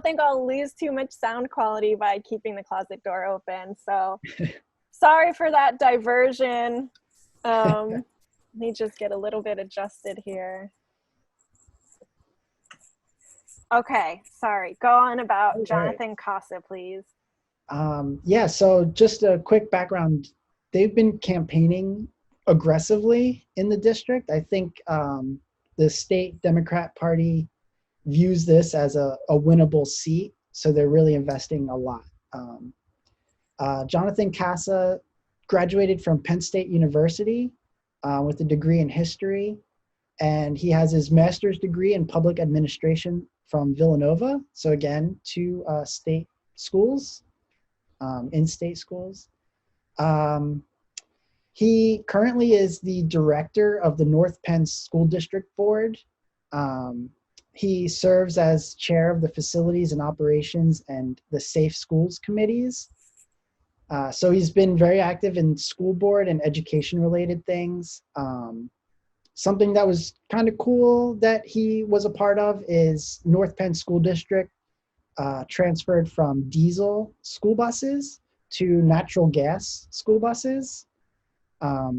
think I'll lose too much sound quality by keeping the closet door open. So sorry for that diversion. Let me just get a little bit adjusted here. Okay, sorry. Go on about Jonathan Kassa, please. Yeah, so just a quick background. They've been campaigning aggressively in the district. I think the state Democrat Party views this as a winnable seat, so they're really investing a lot. Jonathan Kassa graduated from Penn State University with a degree in history, and he has his master's degree in public administration from Villanova. So again, two state schools, in-state schools. He currently is the director of the North Penn School District Board. He serves as chair of the Facilities and Operations and the Safe Schools Committees. So he's been very active in school board and education-related things. Something that was kind of cool that he was a part of is North Penn School District transferred from diesel school buses to natural gas school buses.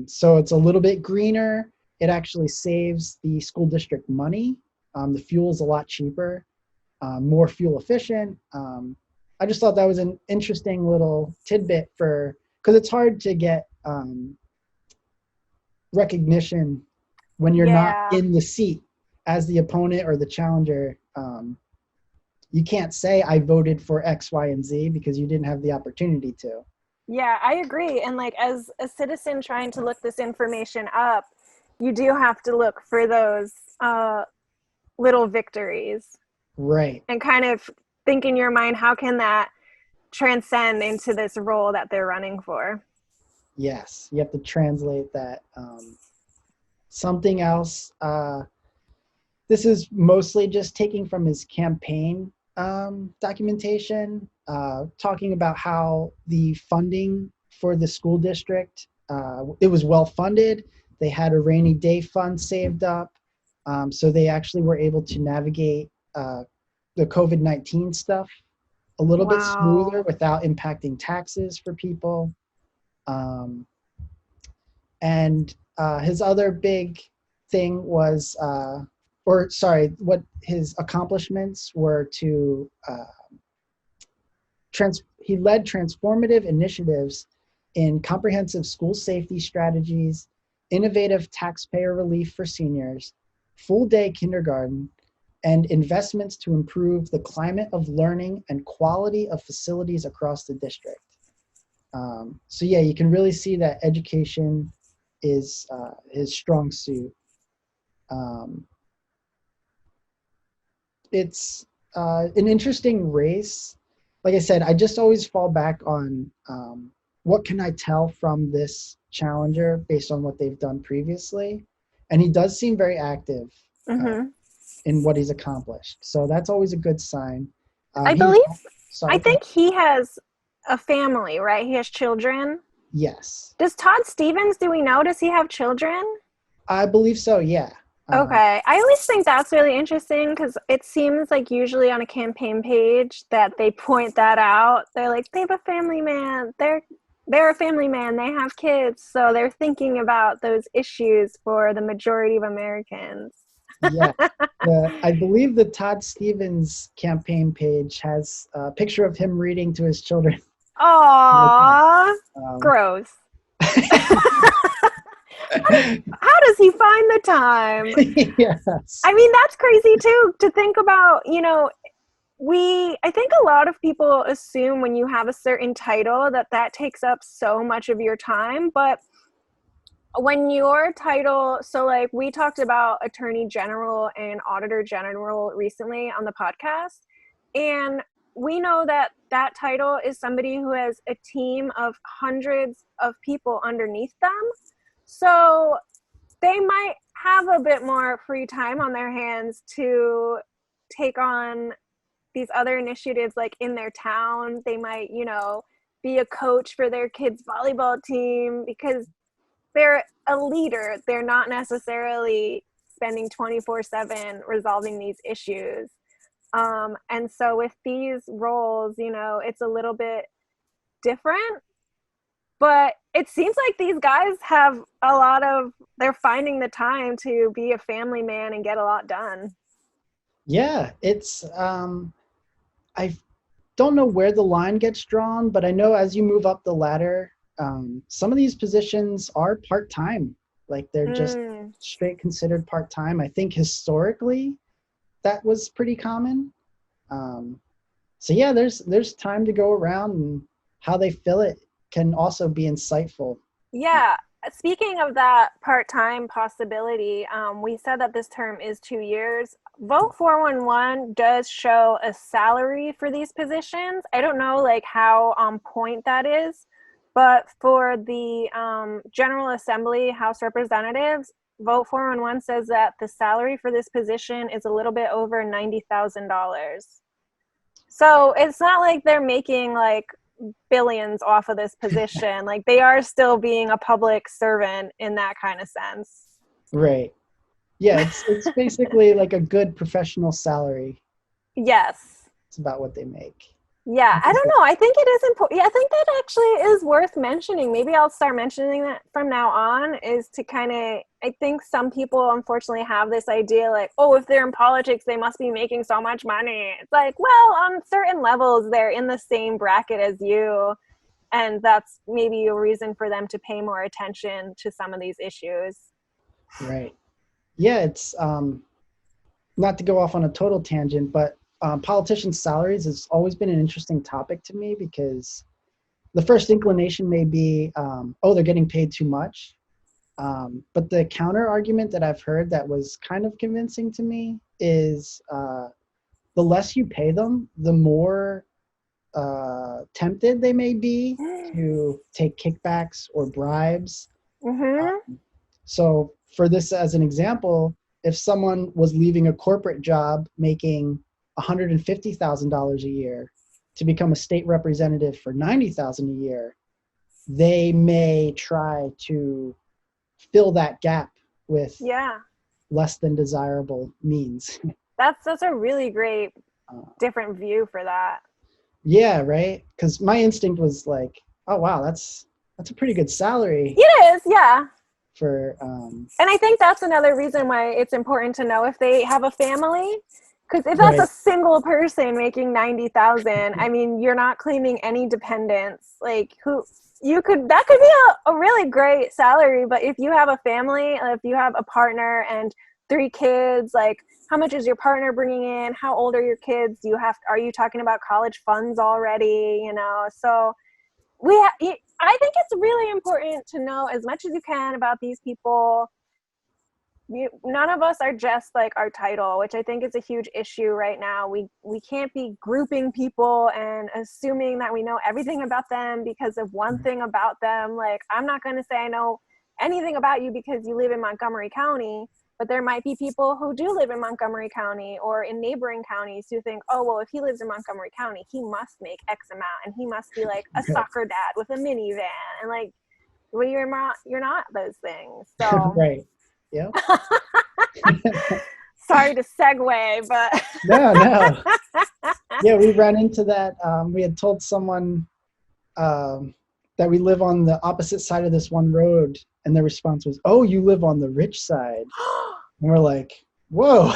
So it's a little bit greener. It actually saves the school district money. The fuel is a lot cheaper, more fuel efficient. I just thought that was an interesting little tidbit because it's hard to get recognition when you're not Yeah. in the seat as the opponent or the challenger. You can't say I voted for X, Y, and Z because you didn't have the opportunity to. Yeah, I agree. And like as a citizen trying to look this information up, you do have to look for those little victories. Right. And kind of think in your mind, how can that transcend into this role that they're running for? Yes, you have to translate that. Something else, this is mostly just taking from his campaign documentation, talking about how the funding for the school district, it was well funded. They had a rainy day fund saved up. So they actually were able to navigate the COVID-19 stuff a little bit smoother Wow. without impacting taxes for people. And his other big thing was, what his accomplishments were to, he led transformative initiatives in comprehensive school safety strategies, innovative taxpayer relief for seniors, full day kindergarten, and investments to improve the climate of learning and quality of facilities across the district. So yeah, you can really see that education is his strong suit. It's an interesting race. Like I said, I just always fall back on what can I tell from this challenger based on what they've done previously. And he does seem very active Mm-hmm. in what he's accomplished. So that's always a good sign. I He's, believe, I sorry, go ahead. think he has a family, right? He has children. Yes, Does Todd Stevens, do we know, does he have children? I believe so, yeah. Okay. I always think that's really interesting because it seems like usually on a campaign page that they point that out. They're like, they have a family man. They're a family man. They have kids. So they're thinking about those issues for the majority of Americans. Yeah. I believe the Todd Stevens campaign page has a picture of him reading to his children. Aww. Um, Gross. How does he find the time? yes. I mean, that's crazy too, to think about, I think a lot of people assume when you have a certain title that takes up so much of your time, but when your title, so like we talked about Attorney General and Auditor General recently on the podcast, and we know that that title is somebody who has a team of hundreds of people underneath them. So they might have a bit more free time on their hands to take on these other initiatives like in their town. They might, be a coach for their kids' volleyball team because they're a leader. They're not necessarily spending 24/7 resolving these issues. And so with these roles, it's a little bit different. But it seems like these guys have they're finding the time to be a family man and get a lot done. Yeah, it's I don't know where the line gets drawn, but I know as you move up the ladder, some of these positions are part-time. Like they're just straight considered part-time. I think historically that was pretty common. So yeah, there's time to go around, and how they fill it can also be insightful. Yeah. Speaking of that part-time possibility, we said that this term is 2 years. Vote 411 does show a salary for these positions. I don't know like how on point that is, but for the General Assembly, House Representatives, Vote 411 says that the salary for this position is a little bit over $90,000. So it's not like they're making like billions off of this position. Like they are still being a public servant in that kind of sense. Right. Yeah, it's basically like a good professional salary. Yes. It's about what they make. Yeah, I don't know. I think it is important. Yeah, I think that actually is worth mentioning. Maybe I'll start mentioning that from now on, is to kind of, I think some people unfortunately have this idea like, oh, if they're in politics, they must be making so much money. It's like, well, on certain levels, they're in the same bracket as you. And that's maybe a reason for them to pay more attention to some of these issues. Right. Yeah, it's not to go off on a total tangent, but politicians' salaries has always been an interesting topic to me, because the first inclination may be, oh, they're getting paid too much. But the counter argument that I've heard that was kind of convincing to me is the less you pay them, the more tempted they may be to take kickbacks or bribes. Mm-hmm. So for this as an example, if someone was leaving a corporate job making $150,000 a year to become a state representative for $90,000 a year, they may try to fill that gap with less than desirable means. That's a really great different view for that. Yeah, right? Because my instinct was like, oh wow, that's a pretty good salary. It is, yeah. For and I think that's another reason why it's important to know if they have a family, because if that's a single person making 90,000, I mean, you're not claiming any dependents. Like, that could be a really great salary, but if you have a family, if you have a partner and 3 kids, like, how much is your partner bringing in? How old are your kids? Are you talking about college funds already? You know, so I think it's really important to know as much as you can about these people. None of us are just like our title, which I think is a huge issue right now. We can't be grouping people and assuming that we know everything about them because of one thing about them. Like, I'm not going to say I know anything about you because you live in Montgomery County, but there might be people who do live in Montgomery County or in neighboring counties who think, oh, well, if he lives in Montgomery County, he must make X amount and he must be like a soccer dad with a minivan. And like, well, you're not those things. So right. Yeah. Sorry to segue, but no. Yeah, we ran into that. We had told someone that we live on the opposite side of this one road, and their response was, "Oh, you live on the rich side." And we're like, "Whoa,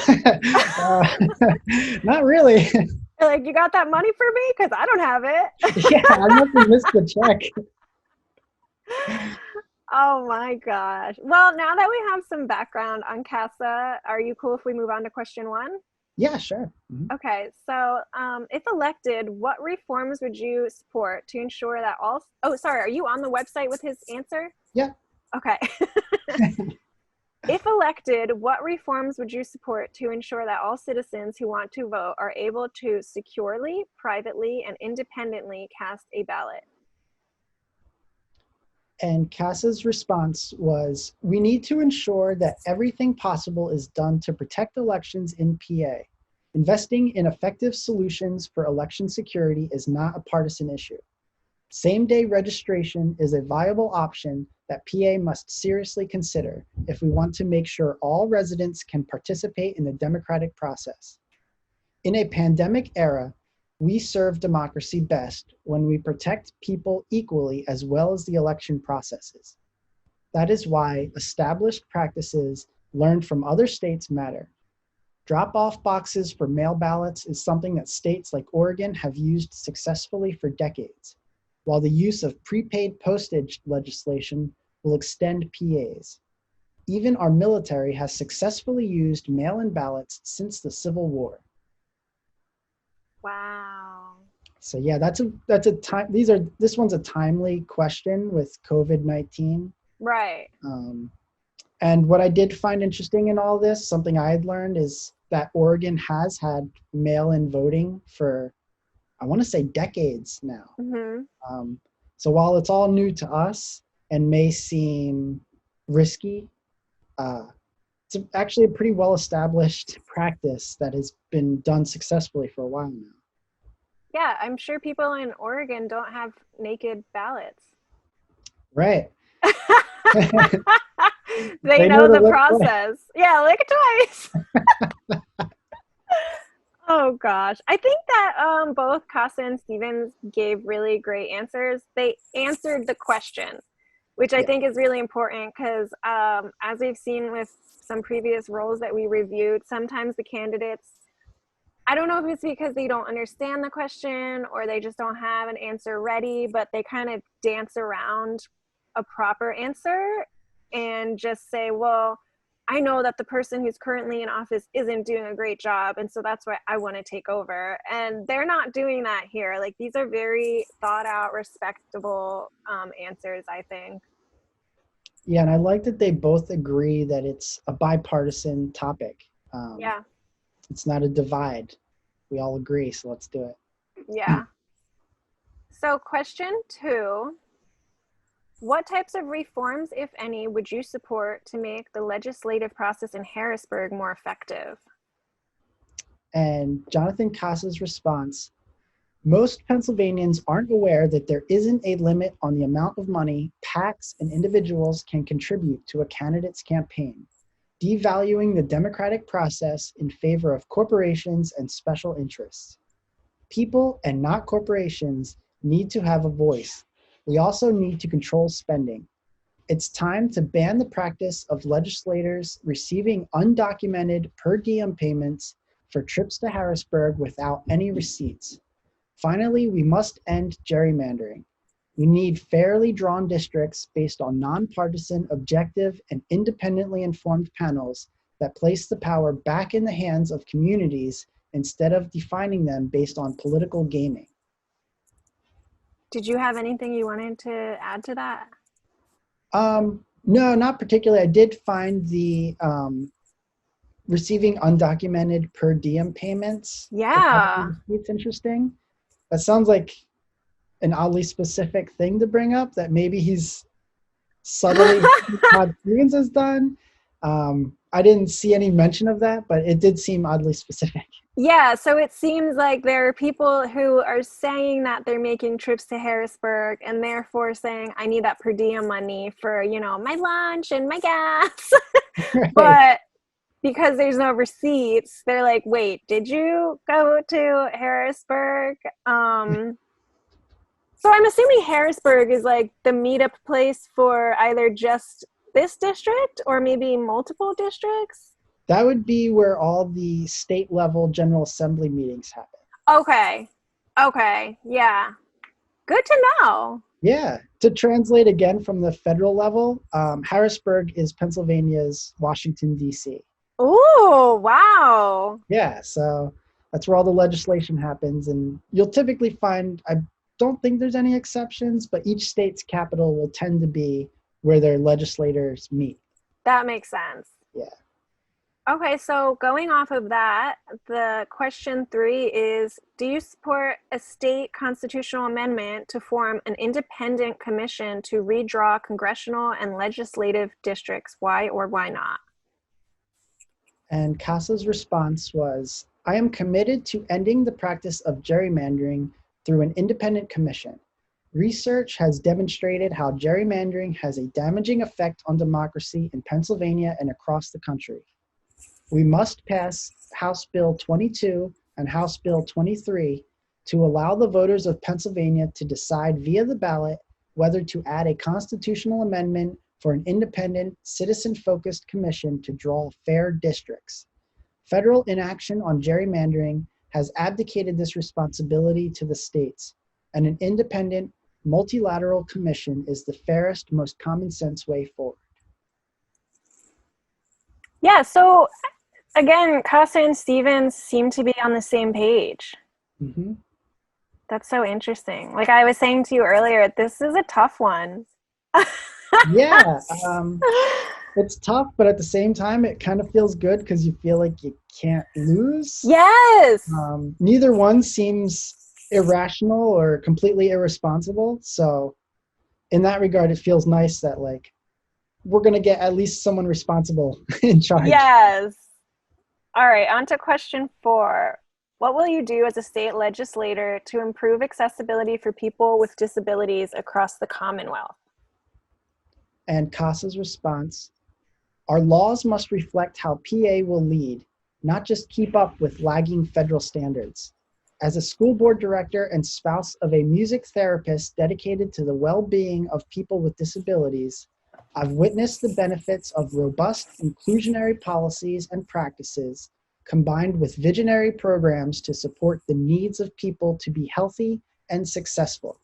not really." You're like, you got that money for me? Because I don't have it. Yeah, I must have missed the check. Oh my gosh. Well, now that we have some background on Casa, are you cool if we move on to question 1? Yeah, sure. Mm-hmm. Okay, so if elected, what reforms would you support to ensure that all... Oh, sorry, are you on the website with his answer? Yeah. Okay. If elected, what reforms would you support to ensure that all citizens who want to vote are able to securely, privately, and independently cast a ballot? And Kassa's response was, we need to ensure that everything possible is done to protect elections in PA. Investing in effective solutions for election security is not a partisan issue. Same-day registration is a viable option that PA must seriously consider if we want to make sure all residents can participate in the democratic process. In a pandemic era, we serve democracy best when we protect people equally as well as the election processes. That is why established practices learned from other states matter. Drop-off boxes for mail ballots is something that states like Oregon have used successfully for decades, while the use of prepaid postage legislation will extend PAs. Even our military has successfully used mail-in ballots since the Civil War. Wow. So yeah, that's a time. This one's a timely question with COVID-19. Right. And what I did find interesting in all this, something I had learned, is that Oregon has had mail-in voting for, I want to say, decades now. Mm-hmm. So while it's all new to us and may seem risky, it's actually a pretty well-established practice that has been done successfly for a while now. Yeah, I'm sure people in Oregon don't have naked ballots. Right. They know the process. Yeah, lick twice. Oh gosh. I think that both Kassa and Stevens gave really great answers. They answered the question, which I think is really important because as we've seen with some previous roles that we reviewed, sometimes the candidates I don't know if it's because they don't understand the question or they just don't have an answer ready, but they kind of dance around a proper answer and just say, well, I know that the person who's currently in office isn't doing a great job, and so that's why I want to take over. And they're not doing that here. Like, these are very thought out, respectable answers, I think. Yeah, and I like that they both agree that it's a bipartisan topic. Yeah. It's not a divide. We all agree, so let's do it. Yeah. So question 2, what types of reforms, if any, would you support to make the legislative process in Harrisburg more effective? And Jonathan Kassa's response, most Pennsylvanians aren't aware that there isn't a limit on the amount of money PACs and individuals can contribute to a candidate's campaign, devaluing the democratic process in favor of corporations and special interests. People, and not corporations, need to have a voice. We also need to control spending. It's time to ban the practice of legislators receiving undocumented per diem payments for trips to Harrisburg without any receipts. Finally, we must end gerrymandering. We need fairly drawn districts based on nonpartisan, objective, and independently informed panels that place the power back in the hands of communities instead of defining them based on political gaming. Did you have anything you wanted to add to that? No, not particularly. I did find the receiving undocumented per diem payments. Yeah. It's interesting. That sounds like an oddly specific thing to bring up that maybe he's subtly Todd Stevens has done. I didn't see any mention of that, but it did seem oddly specific. Yeah, so it seems like there are people who are saying that they're making trips to Harrisburg and therefore saying, I need that per diem money for, my lunch and my gas. Right. But because there's no receipts, they're like, wait, did you go to Harrisburg? So I'm assuming Harrisburg is like the meetup place for either just this district or maybe multiple districts? That would be where all the state level General Assembly meetings happen. Okay. Yeah. Good to know. Yeah. To translate again from the federal level, Harrisburg is Pennsylvania's Washington, D.C. Oh, wow. Yeah. So that's where all the legislation happens. And you'll typically find, I don't think there's any exceptions, but each state's capital will tend to be where their legislators meet. That makes sense. Yeah. Okay, so going off of that, the question 3 is, do you support a state constitutional amendment to form an independent commission to redraw congressional and legislative districts? Why or why not? And Kassa's response was, I am committed to ending the practice of gerrymandering through an independent commission. Research has demonstrated how gerrymandering has a damaging effect on democracy in Pennsylvania and across the country. We must pass House Bill 22 and House Bill 23 to allow the voters of Pennsylvania to decide via the ballot whether to add a constitutional amendment for an independent, citizen-focused commission to draw fair districts. Federal inaction on gerrymandering has abdicated this responsibility to the states, and an independent, multilateral commission is the fairest, most common sense way forward. Yeah, so again, Kassa and Stevens seem to be on the same page. Mm-hmm. That's so interesting. Like I was saying to you earlier, this is a tough one. Yeah, it's tough, but at the same time, it kind of feels good because you feel like you can't lose. Yes. Neither one seems irrational or completely irresponsible. So in that regard, it feels nice that like we're going to get at least someone responsible in charge. Yes. All right, on to question 4. What will you do as a state legislator to improve accessibility for people with disabilities across the Commonwealth? And Kassa's response, our laws must reflect how PA will lead, not just keep up with lagging federal standards. As a school board director and spouse of a music therapist dedicated to the well-being of people with disabilities, I've witnessed the benefits of robust inclusionary policies and practices combined with visionary programs to support the needs of people to be healthy and successful.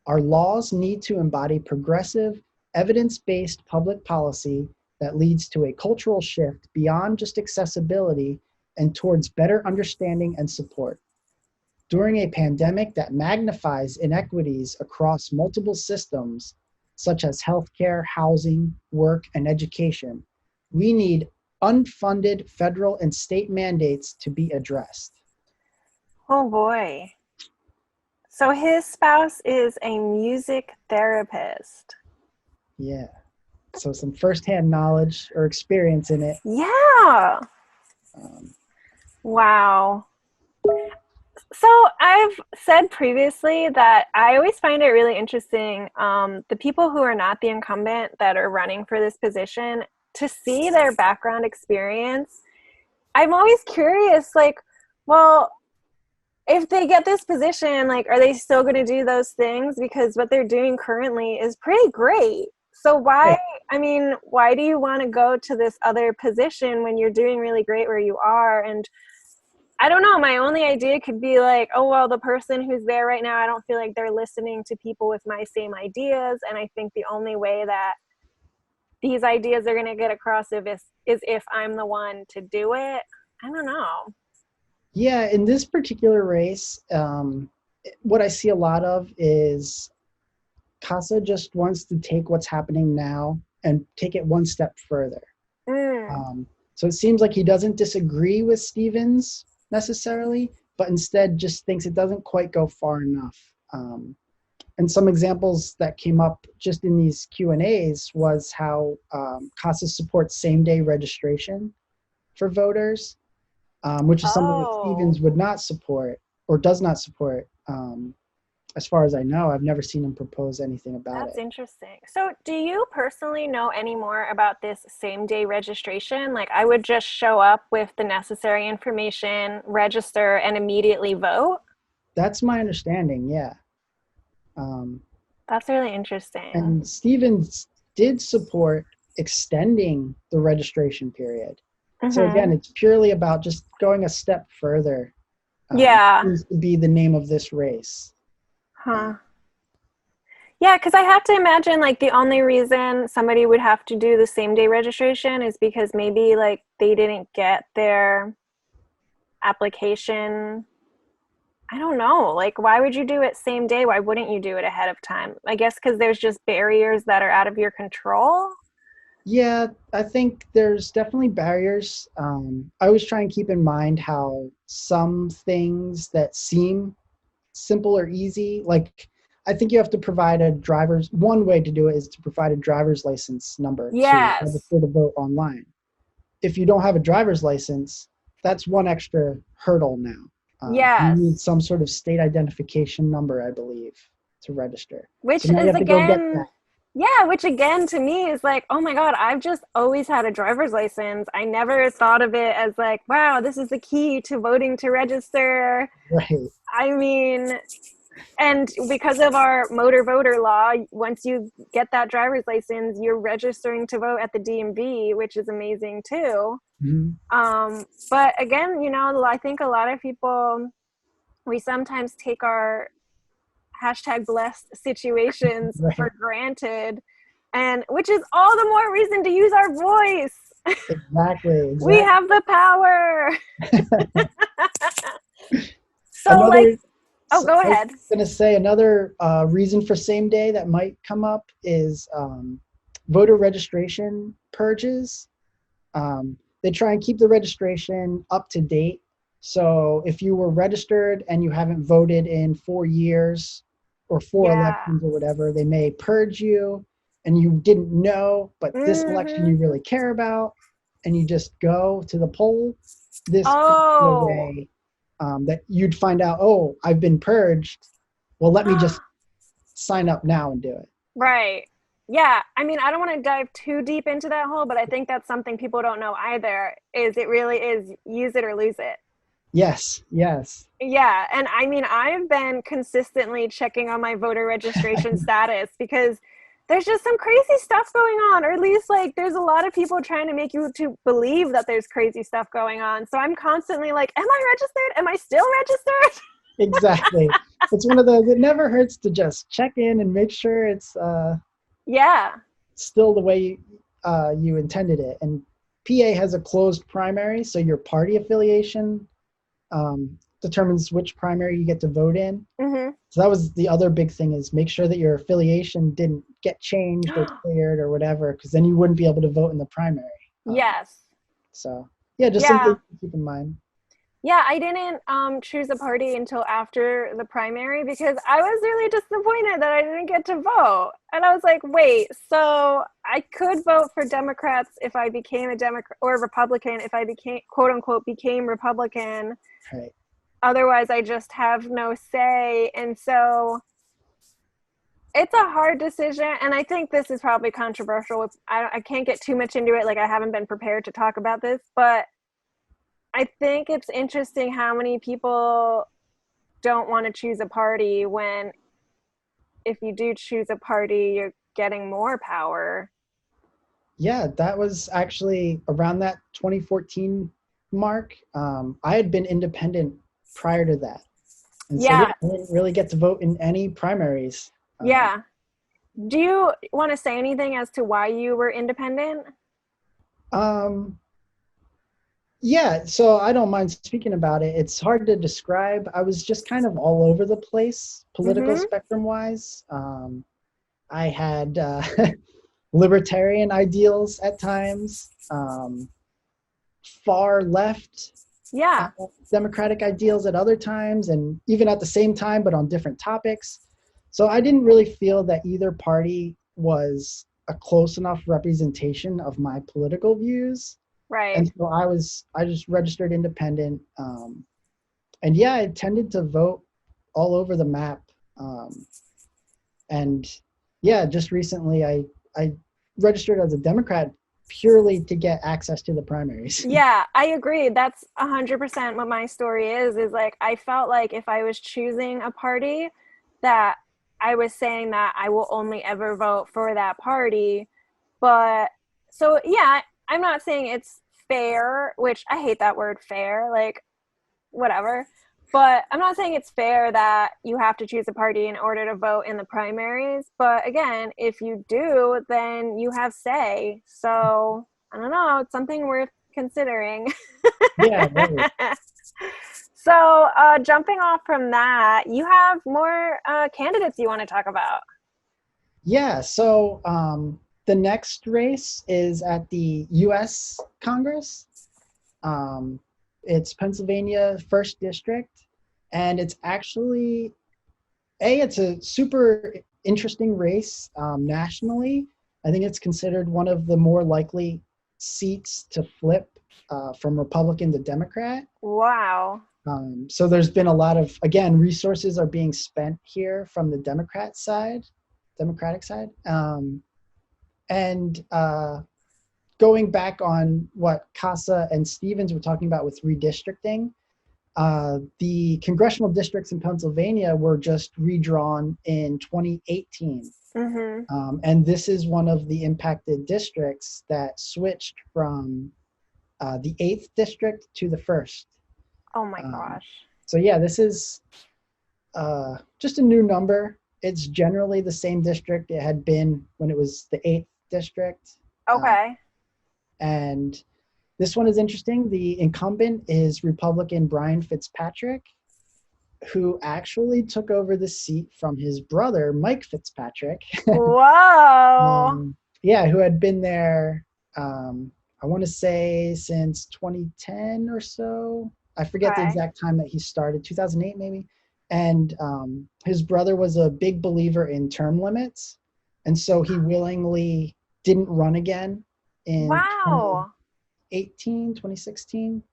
Our laws need to embody progressive, evidence-based public policy that leads to a cultural shift beyond just accessibility and towards better understanding and support. During a pandemic that magnifies inequities across multiple systems, such as healthcare, housing, work, and education, we need unfunded federal and state mandates to be addressed. Oh boy. So his spouse is a music therapist. Yeah. So some firsthand knowledge or experience in it. Yeah. Wow. So I've said previously that I always find it really interesting, the people who are not the incumbent that are running for this position, to see their background experience. I'm always curious, like, well, if they get this position, like, are they still going to do those things? Because what they're doing currently is pretty great. So why, I mean, why do you want to go to this other position when you're doing really great where you are? And I don't know, my only idea could be like, oh, well, the person who's there right now, I don't feel like they're listening to people with my same ideas. And I think the only way that these ideas are going to get across is if I'm the one to do it. I don't know. Yeah, in this particular race, what I see a lot of is Casa just wants to take what's happening now and take it one step further. So it seems like he doesn't disagree with Stevens necessarily, but instead just thinks it doesn't quite go far enough. And some examples that came up just in these Q&As was how Casa supports same-day registration for voters, which is something that Stevens would not support or does not support. As far as I know, I've never seen him propose anything about it. That's interesting. So do you personally know any more about this same-day registration? Like, I would just show up with the necessary information, register, and immediately vote? That's my understanding, yeah. That's really interesting. And Stevens did support extending the registration period. So again, it's purely about just going a step further. Seems to be the name of this race. Yeah, because I have to imagine, like, the only reason somebody would have to do the same day registration is because maybe, like, they didn't get their application. I don't know. Like, why would you do it same day? Why wouldn't you do it ahead of time? I guess because there's just barriers that are out of your control. Yeah, I think there's definitely barriers. I always try and keep in mind how some things that seem simple or easy, like I think you have to provide one way to do it is to provide a driver's license number to register to vote online. If you don't have a driver's license, that's one extra hurdle now. You need some sort of state identification number, I believe, to register. Which so now is, you have to go get again, that. yeah, which again to me is like, oh my God, I've just always had a driver's license. I never thought of it as like, wow, this is the key to voting to register. Right. I mean, and because of our motor voter law, once you get that driver's license, you're registering to vote at the DMV, which is amazing too. But again, you know, I think a lot of people, we sometimes take our #blessed situations for granted, and which is all the more reason to use our voice. Exactly. We have the power. Go ahead. I was going to say another reason for same day that might come up is voter registration purges. They try and keep the registration up to date. So if you were registered and you haven't voted in 4 years or 4 elections or whatever, they may purge you and you didn't know, but this election you really care about, and you just go to the poll this way. That you'd find out, oh, I've been purged. Well, let me just sign up now and do it. Right. Yeah. I mean, I don't want to dive too deep into that hole, but I think that's something people don't know either, is it really is use it or lose it. Yes. Yes. Yeah. And I mean, I've been consistently checking on my voter registration status because there's just some crazy stuff going on, or at least like there's a lot of people trying to make you to believe that there's crazy stuff going on. So I'm constantly like, am I registered? Am I still registered? Exactly. It's one of those, it never hurts to just check in and make sure it's still the way you intended it. And PA has a closed primary, so your party affiliation determines which primary you get to vote in. Mm-hmm. So that was the other big thing, is make sure that your affiliation didn't get changed or cleared or whatever, because then you wouldn't be able to vote in the primary. Yes. So yeah, just something to keep in mind. Yeah, I didn't choose a party until after the primary because I was really disappointed that I didn't get to vote. And I was like, wait, so I could vote for Democrats if I became a Democrat, or Republican if I became, quote unquote, became Republican. Right. Otherwise, I just have no say. And so it's a hard decision. And I think this is probably controversial. I can't get too much into it. Like, I haven't been prepared to talk about this, but I think it's interesting how many people don't want to choose a party when if you do choose a party, you're getting more power. Yeah, that was actually around that 2014 mark. I had been independent prior to that. And so I didn't really get to vote in any primaries. Yeah. Do you want to say anything as to why you were independent? Yeah, so I don't mind speaking about it. It's hard to describe. I was just kind of all over the place, political spectrum wise. I had libertarian ideals at times, far left democratic ideals at other times, and even at the same time, but on different topics. So I didn't really feel that either party was a close enough representation of my political views. Right. And so I just registered independent. And yeah, I tended to vote all over the map. And yeah, just recently I registered as a Democrat purely to get access to the primaries. Yeah, I agree. That's 100% what my story is like, I felt like if I was choosing a party, that I was saying that I will only ever vote for that party. But so yeah, I'm not saying it's fair, which I hate that word fair, like whatever. But I'm not saying it's fair that you have to choose a party in order to vote in the primaries. But again, if you do, then you have say. So I don't know, it's something worth considering. Yeah. Right. So jumping off from that, you have more candidates you want to talk about. Yeah. So the next race is at the U.S. Congress. It's Pennsylvania 1st District. And it's actually, it's a super interesting race nationally. I think it's considered one of the more likely seats to flip from Republican to Democrat. Wow. So there's been a lot of, again, resources are being spent here from the Democratic side. And going back on what Kassa and Stevens were talking about with redistricting, the congressional districts in Pennsylvania were just redrawn in 2018. And this is one of the impacted districts that switched from the 8th district to the 1st. Oh my gosh. So yeah, this is just a new number. It's generally the same district it had been when it was the 8th district. Okay. And this one is interesting. The incumbent is Republican Brian Fitzpatrick, who actually took over the seat from his brother, Mike Fitzpatrick. Whoa. Yeah, who had been there, I want to say since 2010 or so. I forget the exact time that he started, 2008 maybe. And his brother was a big believer in term limits. And so he willingly didn't run again in 2016.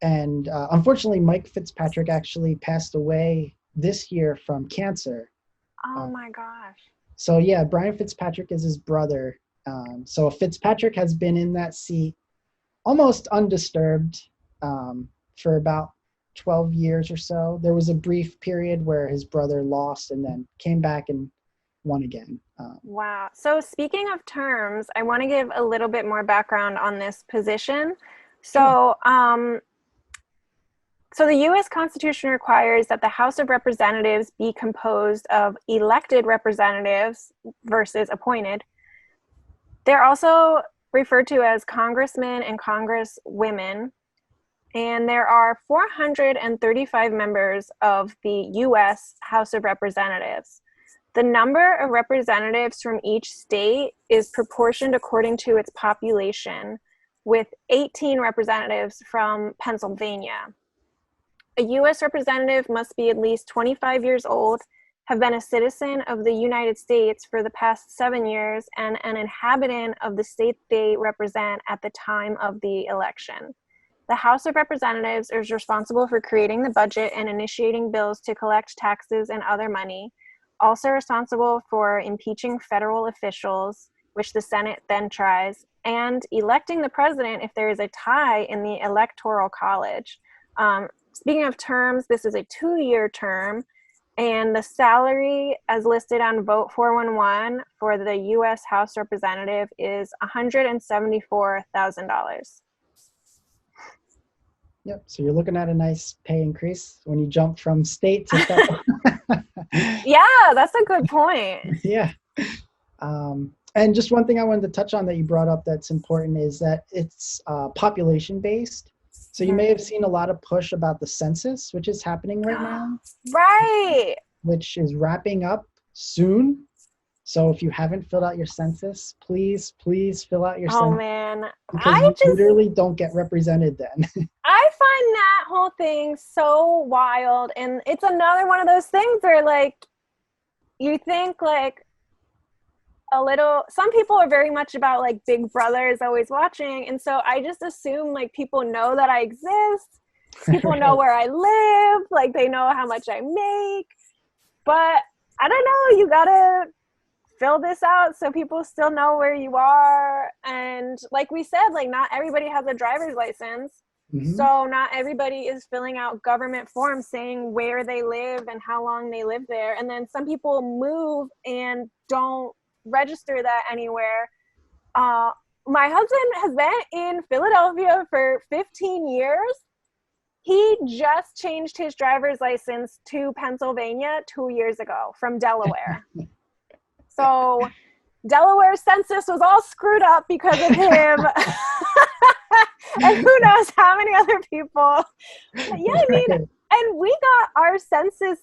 And unfortunately, Mike Fitzpatrick actually passed away this year from cancer. Oh my gosh. So yeah, Brian Fitzpatrick is his brother. So Fitzpatrick has been in that seat almost undisturbed for about 12 years or so. There was a brief period where his brother lost and then came back and won again. Wow. So speaking of terms, I want to give a little bit more background on this position. So, so the U.S. Constitution requires that the House of Representatives be composed of elected representatives versus appointed. They're also referred to as congressmen and congresswomen, and there are 435 members of the U.S. House of Representatives. The number of representatives from each state is proportioned according to its population, with 18 representatives from Pennsylvania. A U.S. representative must be at least 25 years old, have been a citizen of the United States for the past 7 years, and an inhabitant of the state they represent at the time of the election. The House of Representatives is responsible for creating the budget and initiating bills to collect taxes and other money, also responsible for impeaching federal officials, which the Senate then tries, and electing the president if there is a tie in the Electoral College. Speaking of terms, this is a 2-year term, and the salary as listed on Vote 411 for the U.S. House Representative is $174,000. Yep. So you're looking at a nice pay increase when you jump from state to federal. Yeah, that's a good point. Yeah. And just one thing I wanted to touch on that you brought up that's important is that it's population based. So you may have seen a lot of push about the census, which is happening right now. Right. Which is wrapping up soon. So if you haven't filled out your census, please fill out your census. Oh man, because you literally don't get represented then. I find that whole thing so wild, and it's another one of those things where like you think like a little, some people are very much about like Big Brother is always watching, and so I just assume like people know that I exist, people know where I live, like they know how much I make, but I don't know, you gotta fill this out so people still know where you are. And like we said, like not everybody has a driver's license. So not everybody is filling out government forms saying where they live and how long they live there. And then some people move and don't register that anywhere. My husband has been in Philadelphia for 15 years. He just changed his driver's license to Pennsylvania 2 years ago from Delaware. So Delaware's census was all screwed up because of him. And who knows how many other people. But yeah, I mean, and we got our census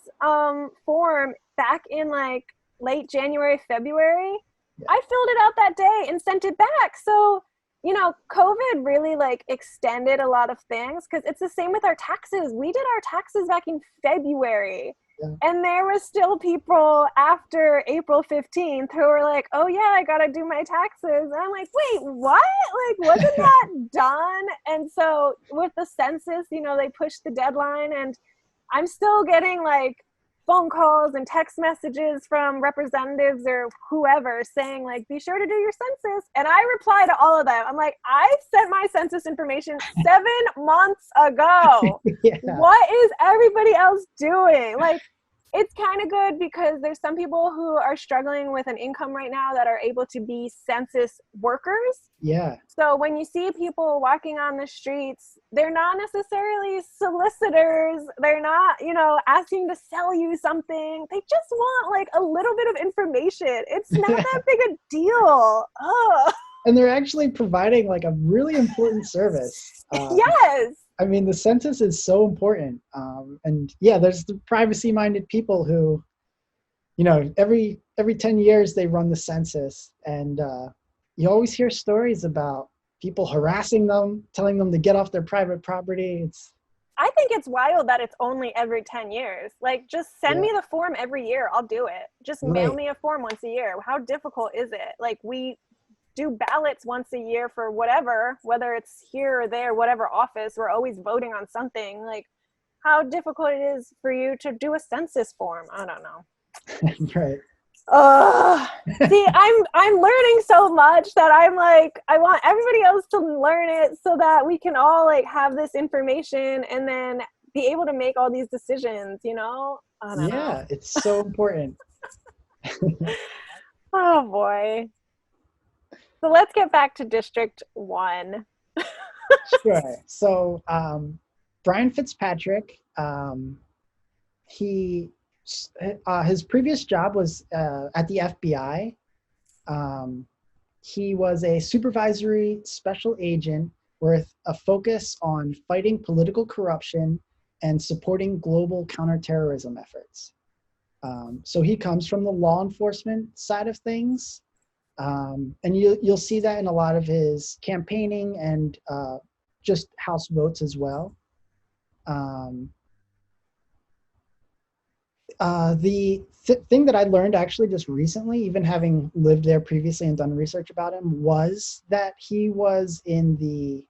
form back in like late January, February. Yeah. I filled it out that day and sent it back. So, you know, COVID really like extended a lot of things because it's the same with our taxes. We did our taxes back in February. Yeah. And there was still people after April 15th who were like, oh yeah, I gotta do my taxes. And I'm like, wait, what? Like, wasn't that done? And so with the census, you know, they pushed the deadline, and I'm still getting like phone calls and text messages from representatives or whoever saying like, be sure to do your census. And I reply to all of them. I'm like, I sent my census information 7 months ago. Yeah. What is everybody else doing? Like, it's kind of good because there's some people who are struggling with an income right now that are able to be census workers. Yeah. So when you see people walking on the streets, they're not necessarily solicitors. They're not, you know, asking to sell you something. They just want like a little bit of information. It's not that big a deal. Ugh. And they're actually providing like a really important service. Yes. I mean, the census is so important. And yeah, there's the privacy-minded people who, you know, every 10 years they run the census, and you always hear stories about people harassing them, telling them to get off their private property. I think it's wild that it's only every 10 years. Like, just send me the form every year. I'll do it. Just mail me a form once a year. How difficult is it? Like, we do ballots once a year for whatever, whether it's here or there, whatever office, we're always voting on something. Like, how difficult it is for you to do a census form. I don't know. Right. See, I'm learning so much that I'm like, I want everybody else to learn it so that we can all like have this information and then be able to make all these decisions, you know? I don't know. Yeah, it's so important. Oh boy. So let's get back to District 1. Sure. So Brian Fitzpatrick, he his previous job was at the FBI. He was a supervisory special agent with a focus on fighting political corruption and supporting global counterterrorism efforts. So he comes from the law enforcement side of things. And you'll see that in a lot of his campaigning and just House votes as well. The thing that I learned actually just recently, even having lived there previously and done research about him, was that he was in the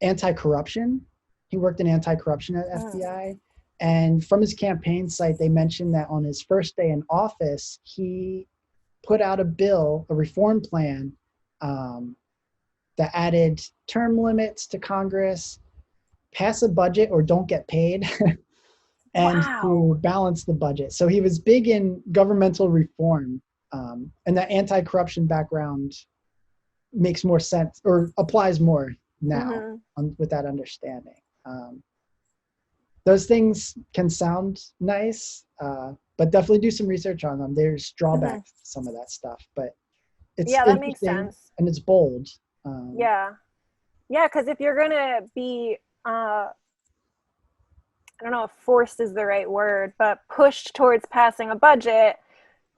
anti-corruption. He worked in anti-corruption at FBI. And from his campaign site, they mentioned that on his first day in office, he put out a bill, a reform plan that added term limits to Congress, pass a budget or don't get paid, and to balance the budget. So he was big in governmental reform, and that anti-corruption background makes more sense or applies more now with that understanding. Those things can sound nice, but definitely do some research on them. There's drawbacks to some of that stuff, but it's that interesting makes sense. and it's bold. Yeah, because if you're gonna be, I don't know if forced is the right word, but pushed towards passing a budget,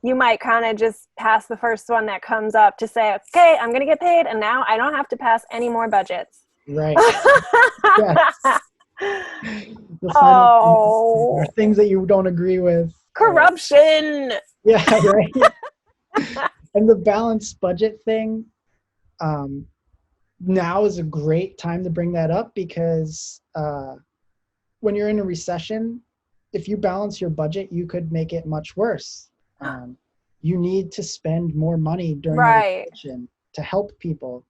you might kind of just pass the first one that comes up to say, okay, I'm gonna get paid, and now I don't have to pass any more budgets. Right. Or things that you don't agree with. Corruption. Yeah, right. And the balanced budget thing, now is a great time to bring that up because when you're in a recession, if you balance your budget, you could make it much worse. You need to spend more money during a recession to help people.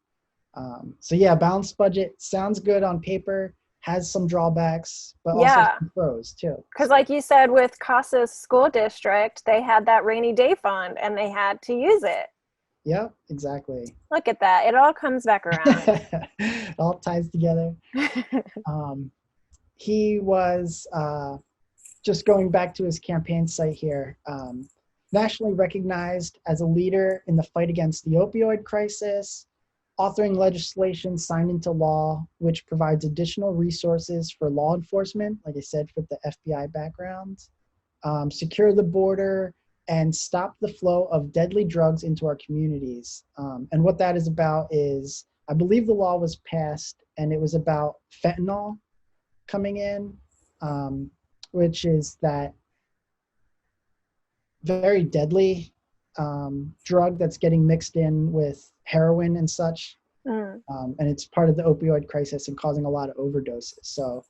So yeah, balanced budget sounds good on paper, has some drawbacks, but also some pros too. Because like you said, with Cassa's school district, they had that rainy day fund and they had to use it. Yep, exactly. Look at that. It all comes back around. It all ties together. He was, just going back to his campaign site here, nationally recognized as a leader in the fight against the opioid crisis, authoring legislation signed into law, which provides additional resources for law enforcement, like I said, for the FBI background, secure the border, and stop the flow of deadly drugs into our communities. And what that is about is, I believe the law was passed, and it was about fentanyl coming in, which is that very deadly drug that's getting mixed in with heroin and such. And it's part of the opioid crisis and causing a lot of overdoses. So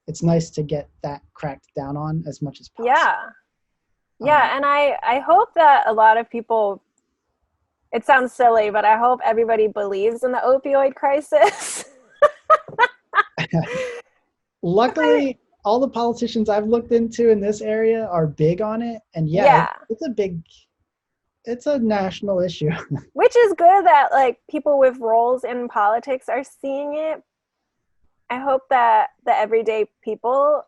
it's nice to get that cracked down on as much as possible. Yeah, and I hope that a lot of people, it sounds silly, but I hope everybody believes in the opioid crisis. Luckily, all the politicians I've looked into in this area are big on it. And it's a national issue. Which is good that like people with roles in politics are seeing it. I hope that the everyday people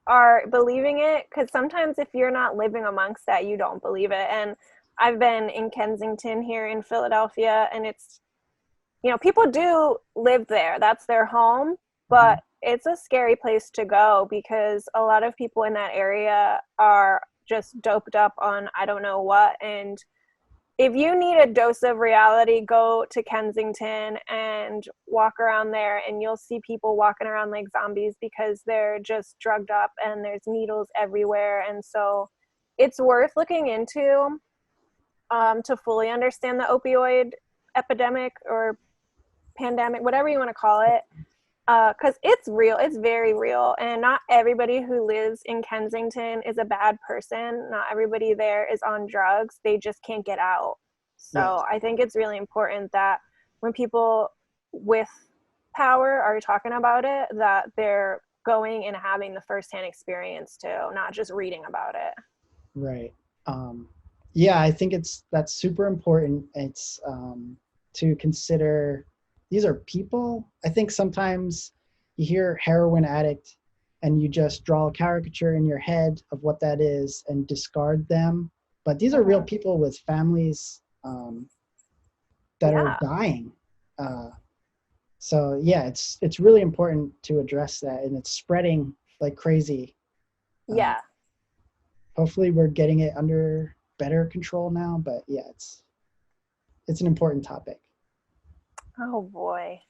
are believing it, because sometimes if you're not living amongst that, you don't believe it. And I've been in Kensington here in Philadelphia, and it's, you know, people do live there. That's their home, but it's a scary place to go because a lot of people in that area are just doped up on I don't know what. And if you need a dose of reality, go to Kensington and walk around there, and you'll see people walking around like zombies because they're just drugged up and there's needles everywhere. And so it's worth looking into to fully understand the opioid epidemic or pandemic, whatever you want to call it. Because it's real, it's very real, and not everybody who lives in Kensington is a bad person. Not everybody there is on drugs. They just can't get out. So I think it's really important that when people with power are talking about it, that they're going and having the firsthand experience too, not just reading about it. Right. Yeah, I think that's super important. It's to consider these are people. I think sometimes you hear heroin addict and you just draw a caricature in your head of what that is and discard them. But these are real people with families that are dying. So yeah, it's really important to address that, and it's spreading like crazy. Yeah. Hopefully we're getting it under better control now, but yeah, it's an important topic. Oh boy.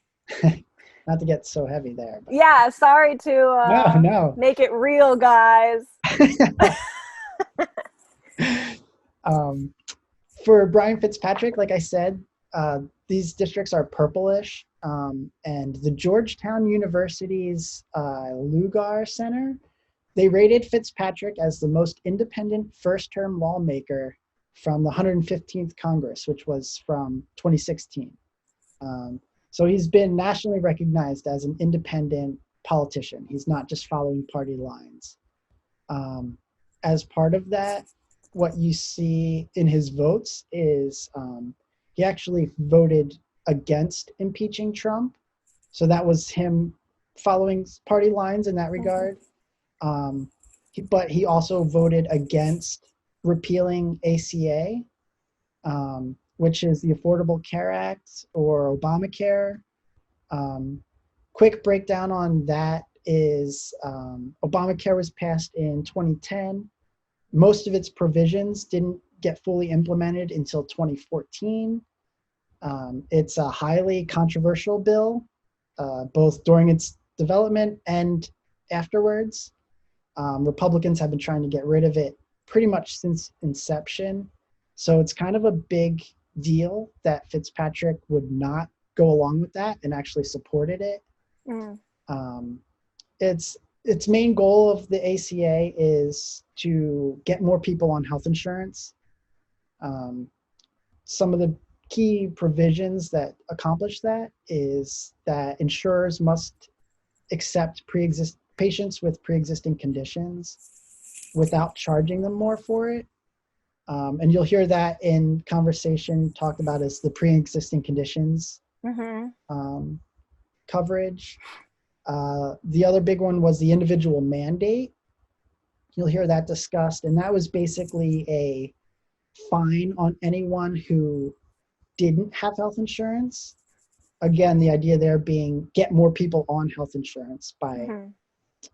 Not to get so heavy there. But. Yeah, sorry to no. make it real, guys. For Brian Fitzpatrick, like I said, these districts are purplish, and the Georgetown University's Lugar Center, they rated Fitzpatrick as the most independent first-term lawmaker from the 115th Congress, which was from 2016. So he's been nationally recognized as an independent politician. He's not just following party lines. As part of that, what you see in his votes is he actually voted against impeaching Trump. So that was him following party lines in that regard. But he also voted against repealing ACA, which is the Affordable Care Act or Obamacare. Quick breakdown on that is Obamacare was passed in 2010. Most of its provisions didn't get fully implemented until 2014. It's a highly controversial bill, both during its development and afterwards. Republicans have been trying to get rid of it pretty much since inception. So it's kind of a big deal that Fitzpatrick would not go along with that and actually supported it. Its main goal of the ACA is to get more people on health insurance. Some of the key provisions that accomplish that is that insurers must accept patients with pre-existing conditions without charging them more for it. And you'll hear that in conversation talked about as the pre-existing conditions coverage. The other big one was the individual mandate. You'll hear that discussed, and that was basically a fine on anyone who didn't have health insurance. Again, the idea there being get more people on health insurance by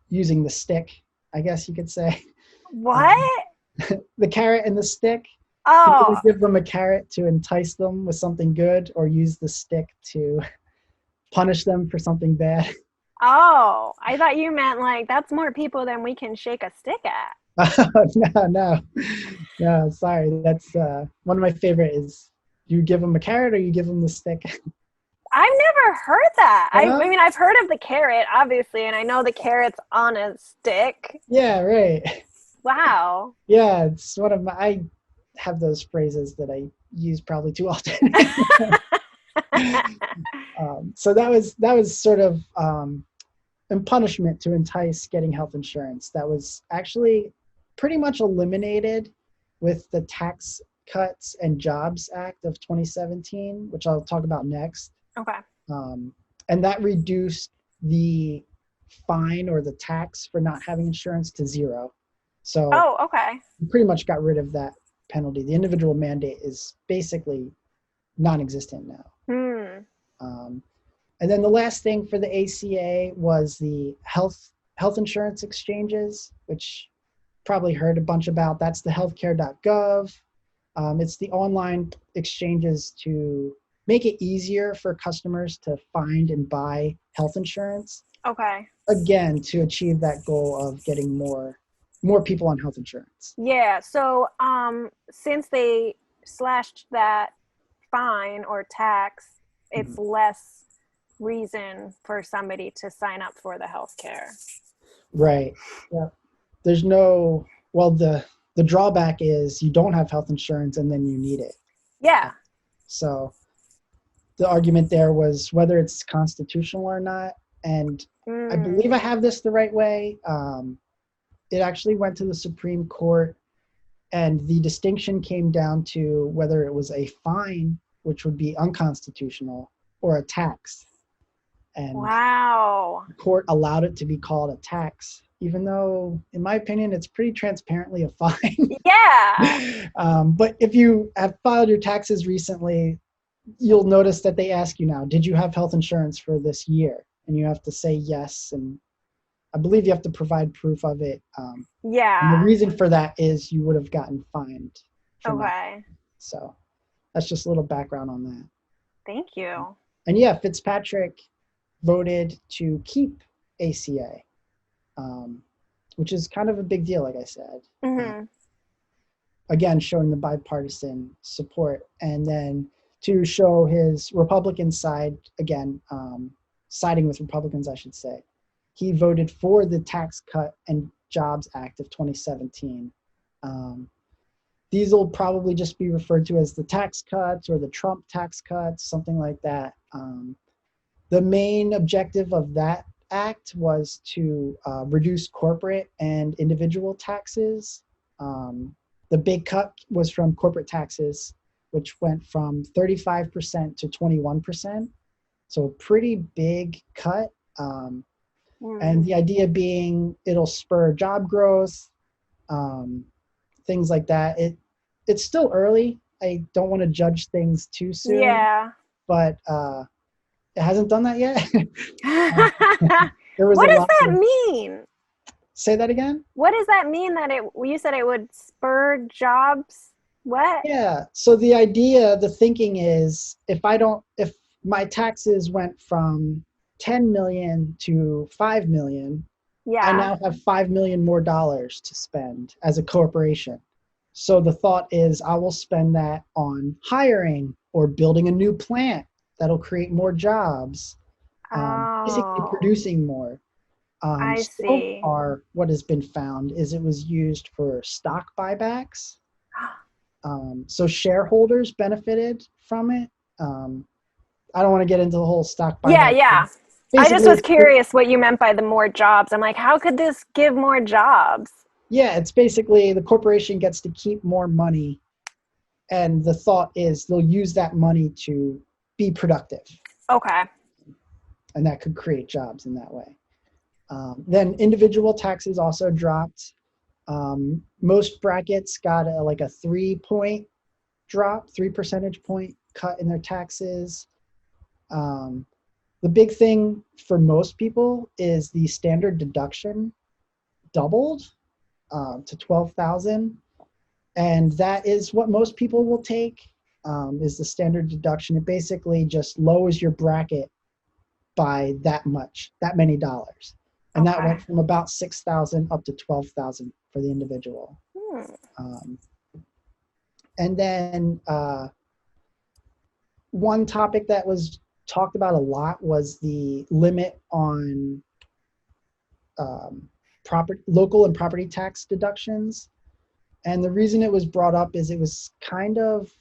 using the stick, I guess you could say. What? The carrot and the stick. Oh. You give them a carrot to entice them with something good, or use the stick to punish them for something bad. Oh, I thought you meant like that's more people than we can shake a stick at. No, sorry. That's one of my favorite is you give them a carrot or you give them the stick. I've never heard that. Yeah? I mean, I've heard of the carrot, obviously, and I know the carrot's on a stick. Yeah, right. Wow. Yeah, it's one of I have those phrases that I use probably too often. So that was sort of in punishment to entice getting health insurance. That was actually pretty much eliminated with the Tax Cuts and Jobs Act of 2017, which I'll talk about next. Okay. And that reduced the fine or the tax for not having insurance to zero. So okay. we pretty much got rid of that penalty. The individual mandate is basically non-existent now. And then the last thing for the ACA was the health insurance exchanges, which probably heard a bunch about. That's the healthcare.gov. It's the online exchanges to make it easier for customers to find and buy health insurance. Okay. Again, to achieve that goal of getting more people on health insurance. Yeah. So since they slashed that fine or tax, it's less reason for somebody to sign up for the health care. Right. Yeah. There's no, well, the drawback is you don't have health insurance and then you need it. Yeah. So the argument there was whether it's constitutional or not. And I believe I have this the right way. It actually went to the Supreme Court, and the distinction came down to whether it was a fine, which would be unconstitutional, or a tax. And Wow. the court allowed it to be called a tax, even though, in my opinion, it's pretty transparently a fine. Yeah. But if you have filed your taxes recently, you'll notice that they ask you now, did you have health insurance for this year? And you have to say yes. And I believe you have to provide proof of it. And the Yeah. reason for that is you would have gotten fined for not. Okay. So that's just a little background on that. Thank you. And yeah, Fitzpatrick voted to keep ACA, which is kind of a big deal, like I said. Again, showing the bipartisan support. And then to show his Republican side, again, siding with Republicans, I should say, he voted for the Tax Cut and Jobs Act of 2017. These will probably just be referred to as the tax cuts or the Trump tax cuts, something like that. The main objective of that act was to reduce corporate and individual taxes. The big cut was from corporate taxes, which went from 35% to 21%. So a pretty big cut. And the idea being it'll spur job growth, things like that. It's still early. I don't want to judge things too soon. Yeah. But it hasn't done that yet. What does that mean? Say that again? What does that mean that you said it would spur jobs? What? Yeah. So the idea, the thinking is if my taxes went from 10 million to 5 million, I now have $5 million more dollars to spend as a corporation. So the thought is I will spend that on hiring or building a new plant that'll create more jobs, basically producing more. I so see. far, what has been found is it was used for stock buybacks. So shareholders benefited from it. I don't want to get into the whole stock buyback. Yeah. I just was curious what you meant by the more jobs. I'm like, how could this give more jobs? Yeah, it's basically the corporation gets to keep more money. And the thought is they'll use that money to be productive. Okay. And that could create jobs in that way. Then individual taxes also dropped. Most brackets got a 3-point drop, 3 percentage point cut in their taxes. The big thing for most people is the standard deduction doubled to $12,000. And that is what most people will take, is the standard deduction. It basically just lowers your bracket by that many dollars. And that went from about $6,000 up to $12,000 for the individual. And then one topic that was talked about a lot was the limit on local and property tax deductions. And the reason it was brought up is it was kind of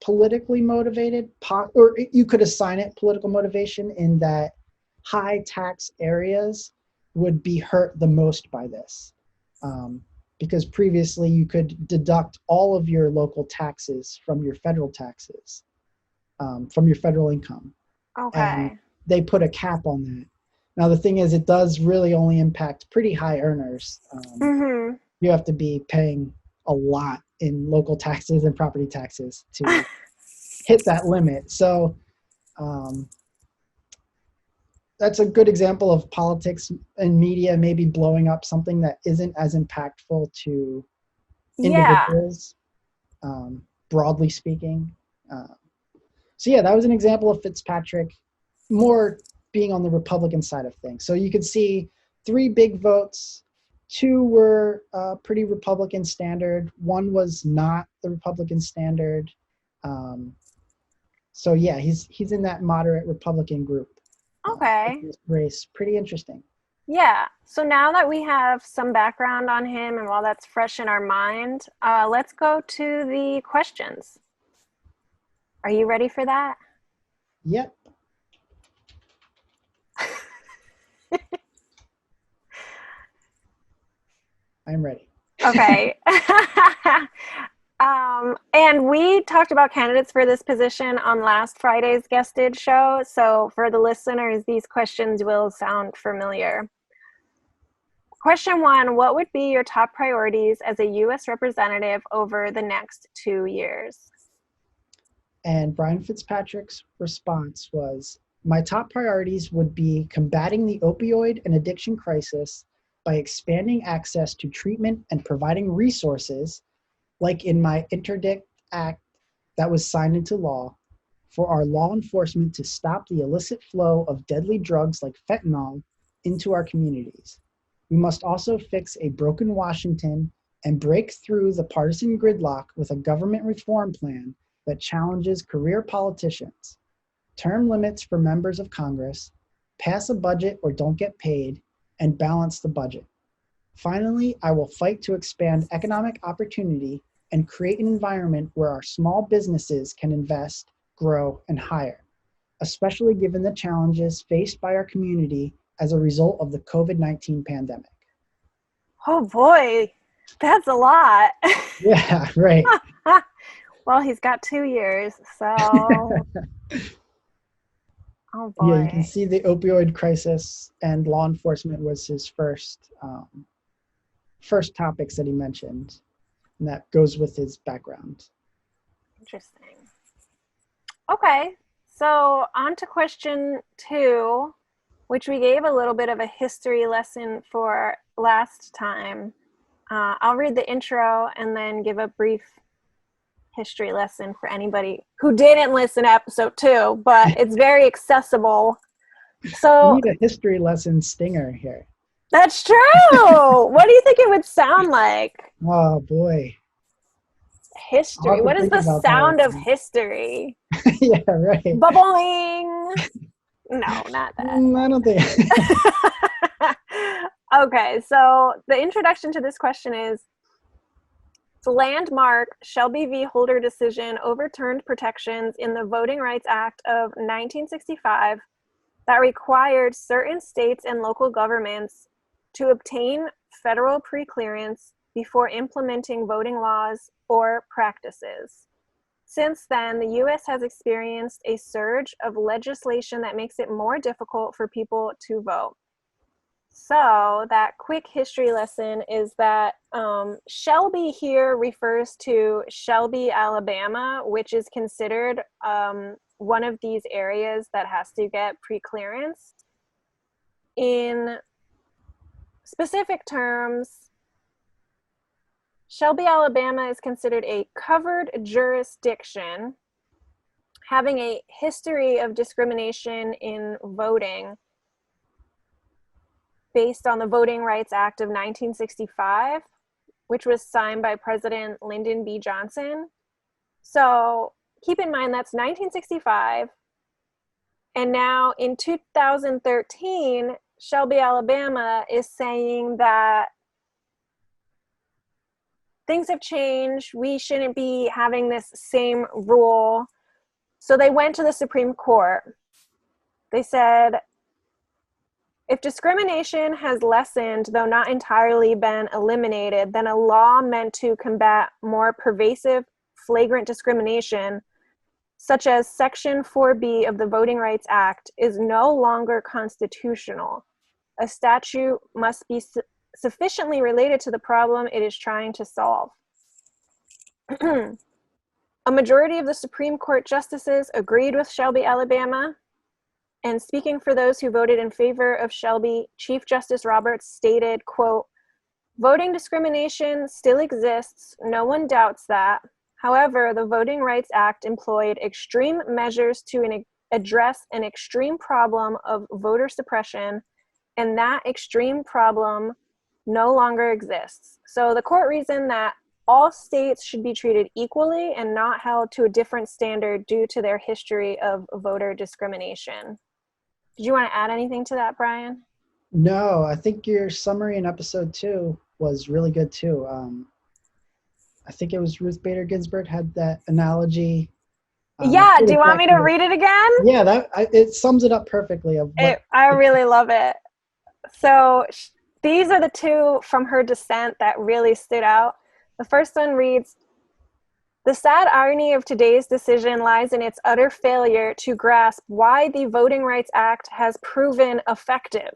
politically motivated, or you could assign it political motivation in that high tax areas would be hurt the most by this. Because previously you could deduct all of your local taxes from your federal taxes, from your federal income. Okay. And they put a cap on that. Now the thing is, it does really only impact pretty high earners. You have to be paying a lot in local taxes and property taxes to hit that limit. So that's a good example of politics and media maybe blowing up something that isn't as impactful to individuals, broadly speaking. So yeah, that was an example of Fitzpatrick more being on the Republican side of things. So you could see 3 big votes. 2 were pretty Republican standard. 1 was not the Republican standard. So yeah, he's in that moderate Republican group. Okay. Race, pretty interesting. Yeah. So now that we have some background on him and while that's fresh in our mind, let's go to the questions. Are you ready for that? Yep. I'm ready. Okay. And we talked about candidates for this position on last Friday's guested show. So for the listeners, these questions will sound familiar. Question 1, what would be your top priorities as a U.S. representative over the next 2 years? And Brian Fitzpatrick's response was, my top priorities would be combating the opioid and addiction crisis by expanding access to treatment and providing resources, like in my Interdict Act that was signed into law, for our law enforcement to stop the illicit flow of deadly drugs like fentanyl into our communities. We must also fix a broken Washington and break through the partisan gridlock with a government reform plan that challenges career politicians, term limits for members of Congress, pass a budget or don't get paid, and balance the budget. Finally, I will fight to expand economic opportunity and create an environment where our small businesses can invest, grow, and hire, especially given the challenges faced by our community as a result of the COVID-19 pandemic. Oh boy, that's a lot. Yeah, right. Well, he's got 2 years, so. Oh boy. Yeah, you can see the opioid crisis and law enforcement was his first topics that he mentioned, and that goes with his background. Interesting. Okay, so on to question 2, which we gave a little bit of a history lesson for last time. I'll read the intro and then give a brief history lesson for anybody who didn't listen to episode 2, but it's very accessible. So we need a history lesson stinger here. That's true. What do you think it would sound like? Oh boy. History. What is the sound of history? Yeah, right. Bubbling. No, not that. I don't think. Okay, so the introduction to this question is, the landmark Shelby V Holder decision overturned protections in the Voting Rights Act of 1965 that required certain states and local governments to obtain federal preclearance before implementing voting laws or practices. Since then, the U.S. has experienced a surge of legislation that makes it more difficult for people to vote. So that quick history lesson is that Shelby here refers to Shelby, Alabama, which is considered one of these areas that has to get preclearance. In specific terms, Shelby, Alabama is considered a covered jurisdiction, having a history of discrimination in voting based on the Voting Rights Act of 1965, which was signed by President Lyndon B. Johnson. So keep in mind that's 1965. And now in 2013, Shelby, Alabama is saying that things have changed. We shouldn't be having this same rule. So they went to the Supreme Court. They said, if discrimination has lessened, though not entirely been eliminated, then a law meant to combat more pervasive, flagrant discrimination, such as Section 4B of the Voting Rights Act, is no longer constitutional. A statute must be sufficiently related to the problem it is trying to solve. A majority of the Supreme Court justices agreed with Shelby, Alabama. And speaking for those who voted in favor of Shelby, Chief Justice Roberts stated, quote, voting discrimination still exists. No one doubts that. However, the Voting Rights Act employed extreme measures to address an extreme problem of voter suppression, and that extreme problem no longer exists. So the court reasoned that all states should be treated equally and not held to a different standard due to their history of voter discrimination. Did you want to add anything to that, Brian? No, I think your summary in episode 2 was really good too. I think it was Ruth Bader Ginsburg had that analogy. Yeah, do you want me to read it again? Yeah, it sums it up perfectly. I really love it. So These are the two from her dissent that really stood out. The first one reads, "The sad irony of today's decision lies in its utter failure to grasp why the Voting Rights Act has proven effective.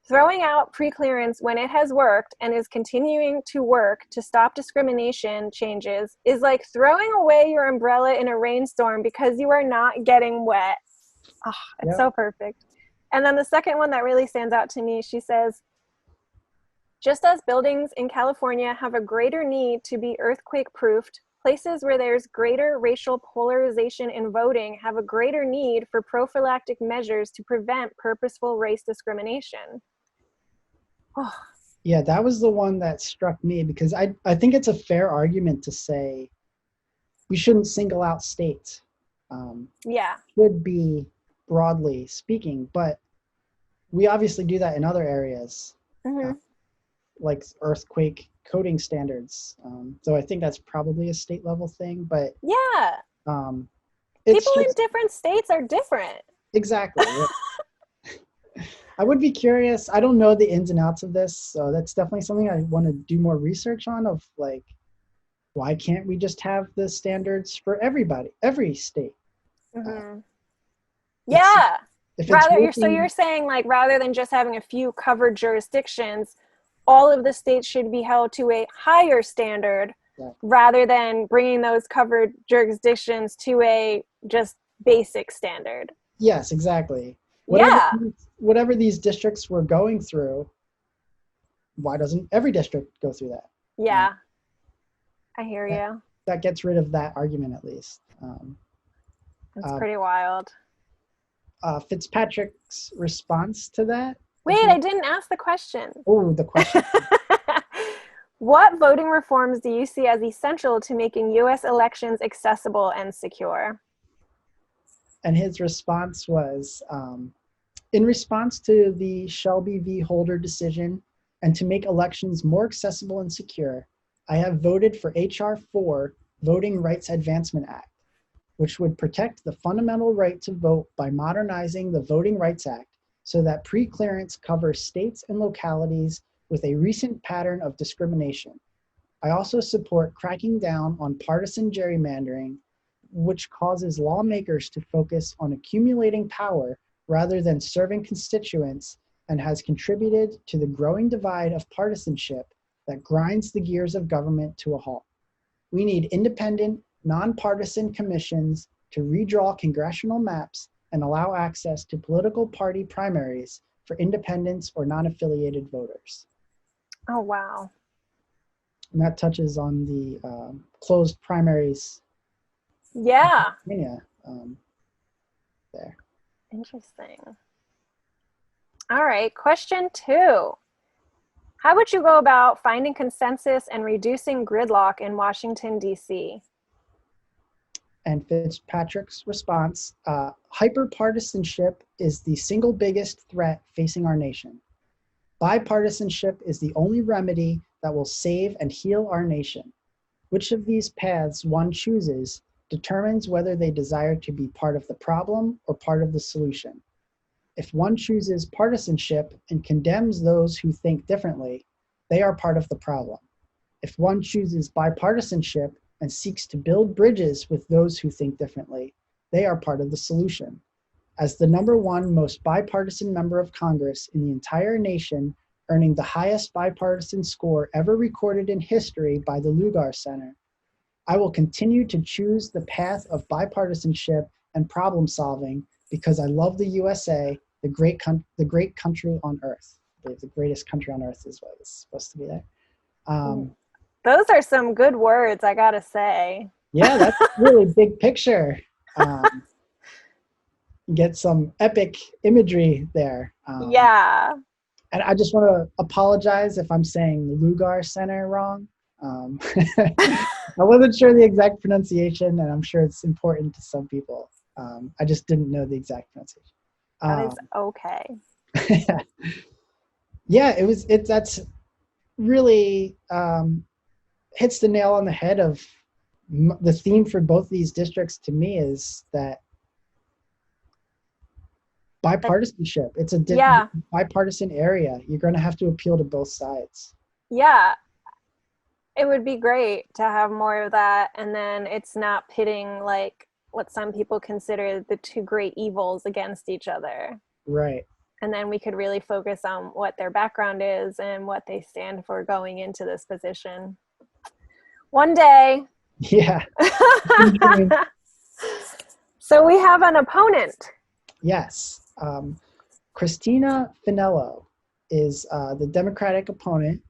Throwing out preclearance when it has worked and is continuing to work to stop discrimination changes is like throwing away your umbrella in a rainstorm because you are not getting wet." Oh, it's so perfect. And then the second one that really stands out to me, she says, "Just as buildings in California have a greater need to be earthquake-proofed, places where there's greater racial polarization in voting have a greater need for prophylactic measures to prevent purposeful race discrimination." Oh. Yeah, that was the one that struck me, because I think it's a fair argument to say we shouldn't single out states. Yeah. Should be broadly speaking, but we obviously do that in other areas, like earthquake coding standards. So I think that's probably a state level thing, but yeah, it's people in just, different states are different. Exactly. I would be curious. I don't know the ins and outs of this, so that's definitely something I want to do more research on, of like, why can't we just have the standards for everybody, every state? Yeah. So Working, you're saying, like, rather than just having a few covered jurisdictions, all of the states should be held to a higher standard, rather than bringing those covered jurisdictions to a just basic standard. Yes, exactly. Yeah. Whatever these districts were going through, why doesn't every district go through that? Yeah. I hear you. That gets rid of that argument, at least. That's pretty wild. Fitzpatrick's response to that? Wait, I didn't ask the question. Oh, the question. What voting reforms do you see as essential to making U.S. elections accessible and secure? And his response was, in response to the Shelby V Holder decision and to make elections more accessible and secure, I have voted for H.R. 4, Voting Rights Advancement Act, which would protect the fundamental right to vote by modernizing the Voting Rights Act so that pre-clearance covers states and localities with a recent pattern of discrimination. I also support cracking down on partisan gerrymandering, which causes lawmakers to focus on accumulating power rather than serving constituents, and has contributed to the growing divide of partisanship that grinds the gears of government to a halt. We need independent, nonpartisan commissions to redraw congressional maps and allow access to political party primaries for independents or non-affiliated voters. Oh, wow. And that touches on the closed primaries. Yeah. There. Interesting. All right, question 2. How would you go about finding consensus and reducing gridlock in Washington, D.C.? And Fitzpatrick's response, hyperpartisanship is the single biggest threat facing our nation. Bipartisanship is the only remedy that will save and heal our nation. Which of these paths one chooses determines whether they desire to be part of the problem or part of the solution. If one chooses partisanship and condemns those who think differently, they are part of the problem. If one chooses bipartisanship and seeks to build bridges with those who think differently, they are part of the solution. As the #1 most bipartisan member of Congress in the entire nation, earning the highest bipartisan score ever recorded in history by the Lugar Center, I will continue to choose the path of bipartisanship and problem solving because I love the USA, the great country on earth. The greatest country on earth is what is supposed to be there. Those are some good words, I gotta say. Yeah, that's really big picture. Get some epic imagery there. Yeah. And I just want to apologize if I'm saying the Lugar Center wrong. I wasn't sure the exact pronunciation, and I'm sure it's important to some people. I just didn't know the exact pronunciation. That is okay. Yeah, that's really hits the nail on the head of the theme for both these districts to me, is that bipartisanship. It's a Yeah. bipartisan area. You're going to have to appeal to both sides. Yeah. It would be great to have more of that, and then it's not pitting like what some people consider the two great evils against each other. Right. And then we could really focus on what their background is and what they stand for going into this position. One day. Yeah. So we have an opponent. Yes. Christina Finello is the Democratic opponent.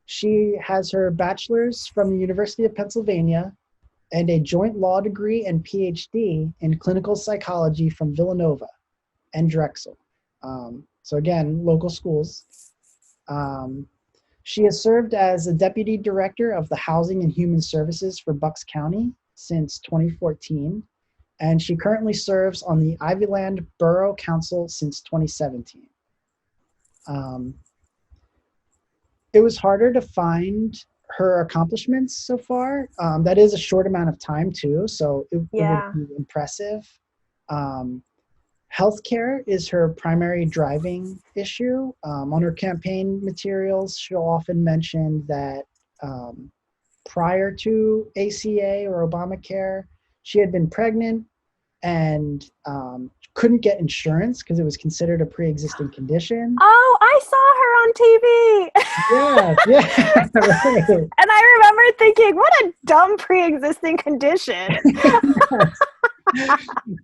She has her bachelor's from the University of Pennsylvania and a joint law degree and PhD in clinical psychology from Villanova and Drexel. So again, local schools. She has served as a deputy director of the Housing and Human Services for Bucks County since 2014, and she currently serves on the Ivyland Borough Council since 2017. It was harder to find her accomplishments so far. That is a short amount of time too, so it would be impressive. Healthcare is her primary driving issue. On her campaign materials, she'll often mention that prior to ACA or Obamacare, she had been pregnant and couldn't get insurance because it was considered a pre-existing condition. Oh, I saw her on TV. Yeah, right. And I remember thinking, what a dumb pre-existing condition.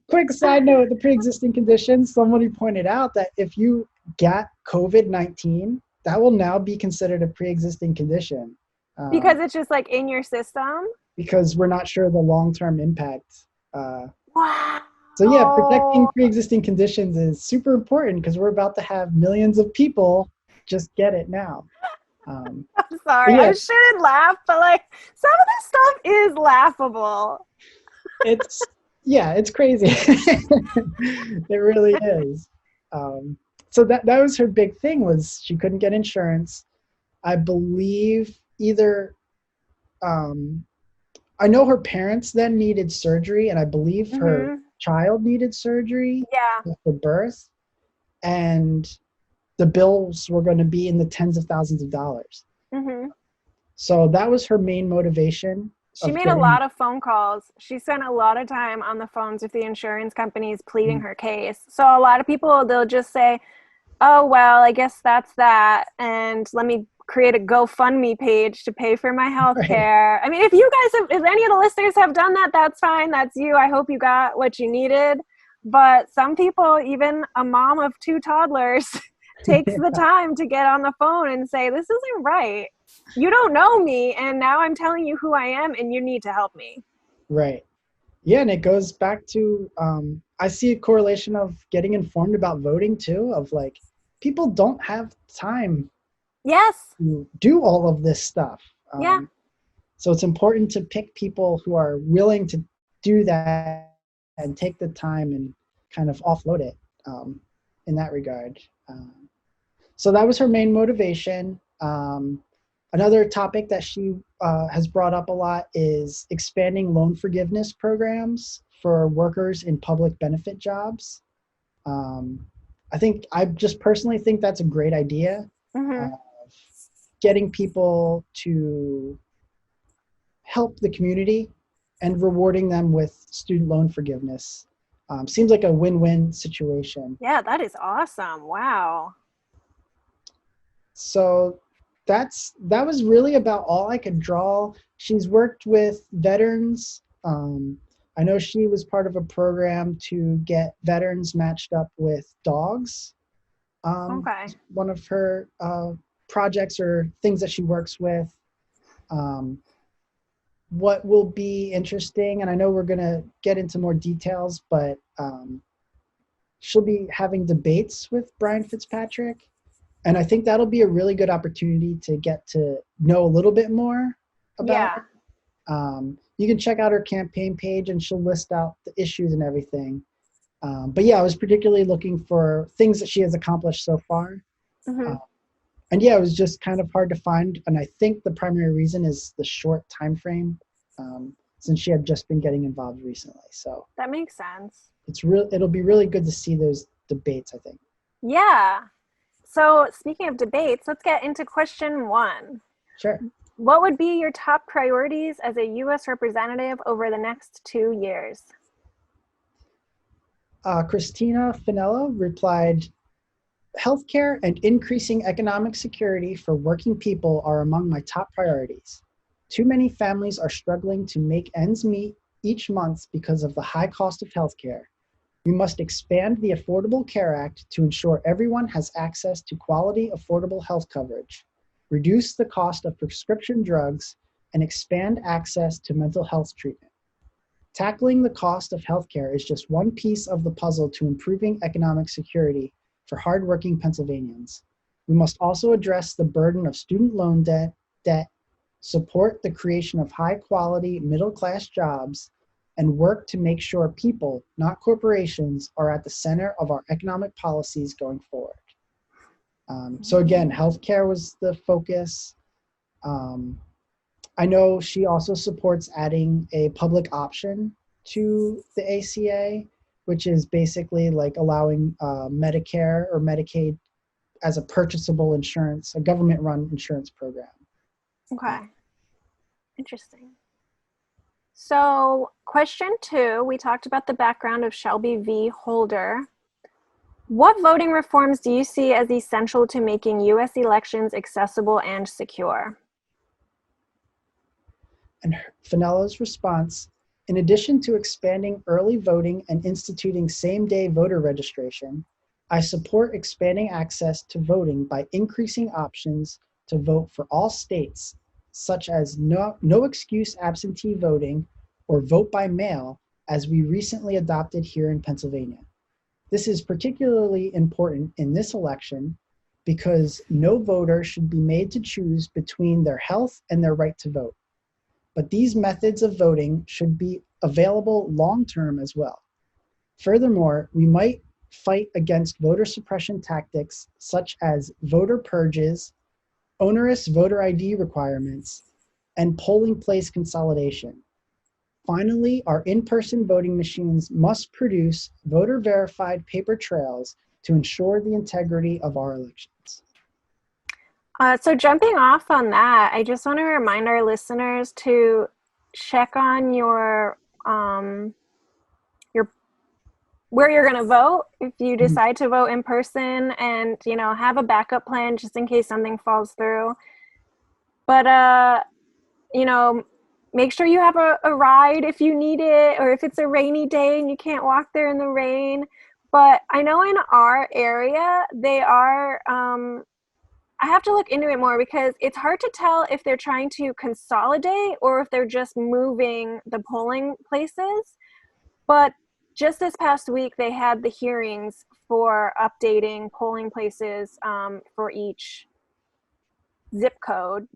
Quick side note, the pre-existing condition, somebody pointed out that if you got COVID-19, that will now be considered a pre-existing condition. Because it's just like in your system? Because we're not sure the long-term impact. Wow. So yeah, protecting pre-existing conditions is super important because we're about to have millions of people just get it now. I'm sorry, I shouldn't laugh, but like some of this stuff is laughable. It's crazy. It really is. So that was her big thing, was she couldn't get insurance. I believe I know her parents then needed surgery, and I believe her child needed surgery for birth, and the bills were going to be in the tens of thousands of dollars. So that was her main motivation. She made a lot of phone calls. She spent a lot of time on the phones with the insurance companies pleading her case. So a lot of people, they'll just say, oh, well, I guess that's that, and let me create a GoFundMe page to pay for my health care. Right. I mean, if any of the listeners have done that, that's fine. That's you. I hope you got what you needed. But some people, even a mom of 2 toddlers, takes the time to get on the phone and say, this isn't right. You don't know me, and now I'm telling you who I am, and you need to help me. Right. Yeah, and it goes back to, I see a correlation of getting informed about voting too, of like, people don't have time to do all of this stuff. So it's important to pick people who are willing to do that and take the time and kind of offload it in that regard. So that was her main motivation. Another topic that she has brought up a lot is expanding loan forgiveness programs for workers in public benefit jobs. I just personally think that's a great idea. Getting people to help the community and rewarding them with student loan forgiveness seems like a win-win situation. Yeah, that is awesome. Wow. So that was really about all I could draw. She's worked with veterans. I know she was part of a program to get veterans matched up with dogs. One of her projects or things that she works with. What will be interesting, and I know we're going to get into more details, but she'll be having debates with Brian Fitzpatrick. And I think that'll be a really good opportunity to get to know a little bit more about it. You can check out her campaign page and she'll list out the issues and everything. But yeah, I was particularly looking for things that she has accomplished so far. And yeah, it was just kind of hard to find. And I think the primary reason is the short time frame, since she had just been getting involved recently. So that makes sense. it'll be really good to see those debates, I think. Yeah. So speaking of debates, let's get into question 1. Sure. What would be your top priorities as a U.S. representative over the next 2 years? Christina Finello replied, healthcare and increasing economic security for working people are among my top priorities. Too many families are struggling to make ends meet each month because of the high cost of healthcare. We must expand the Affordable Care Act to ensure everyone has access to quality, affordable health coverage, reduce the cost of prescription drugs, and expand access to mental health treatment. Tackling the cost of healthcare is just one piece of the puzzle to improving economic security for hardworking Pennsylvanians. We must also address the burden of student loan debt, support the creation of high-quality middle-class jobs, and work to make sure people, not corporations, are at the center of our economic policies going forward. So again, healthcare was the focus. I know she also supports adding a public option to the ACA, which is basically like allowing Medicare or Medicaid as a purchasable insurance, a government-run insurance program. Okay. Interesting. So question 2, we talked about the background of Shelby V Holder. What voting reforms do you see as essential to making U.S. elections accessible and secure? And Finello's response, in addition to expanding early voting and instituting same-day voter registration, I support expanding access to voting by increasing options to vote for all states, such as no excuse absentee voting or vote by mail, as we recently adopted here in Pennsylvania. This is particularly important in this election because no voter should be made to choose between their health and their right to vote. But these methods of voting should be available long-term as well. Furthermore, we might fight against voter suppression tactics such as voter purges, onerous voter ID requirements, and polling place consolidation. Finally, our in-person voting machines must produce voter-verified paper trails to ensure the integrity of our elections. So jumping off on that, I just want to remind our listeners to check on your where you're going to vote if you decide to vote in person, and have a backup plan just in case something falls through. But make sure you have a ride if you need it, or if it's a rainy day and you can't walk there in the rain. But I know in our area they are I have to look into it more because it's hard to tell if they're trying to consolidate or if they're just moving the polling places. But just this past week, they had the hearings for updating polling places for each zip code,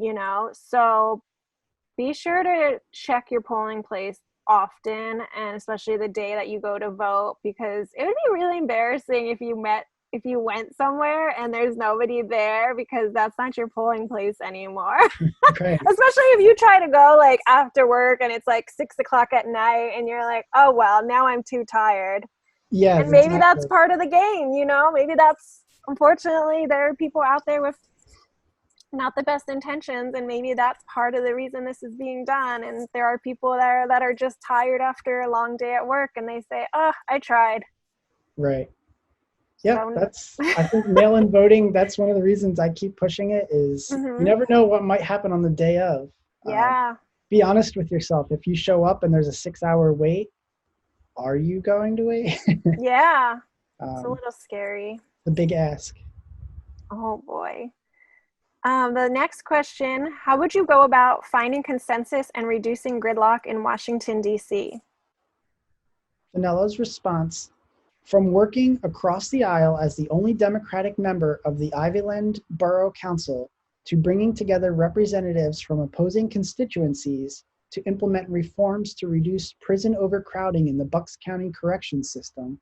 So be sure to check your polling place often, and especially the day that you go to vote, because it would be really embarrassing if you went somewhere and there's nobody there because that's not your polling place anymore. Okay. Especially if you try to go like after work and it's like 6:00 at night and you're like, oh, well, now I'm too tired. Yeah. And maybe exactly. that's part of the game, Maybe that's, unfortunately, there are people out there with not the best intentions, and maybe that's part of the reason this is being done. And there are people there that are just tired after a long day at work and they say, oh, I tried. Right. Yeah, I think mail-in voting, that's one of the reasons I keep pushing it is you never know what might happen on the day of. Yeah. Be honest with yourself. If you show up and there's a 6-hour wait, are you going to wait? Yeah. It's a little scary. The big ask. Oh, boy. The next question, how would you go about finding consensus and reducing gridlock in Washington, D.C.? Finello's response, from working across the aisle as the only Democratic member of the Ivyland Borough Council to bringing together representatives from opposing constituencies to implement reforms to reduce prison overcrowding in the Bucks County Corrections System,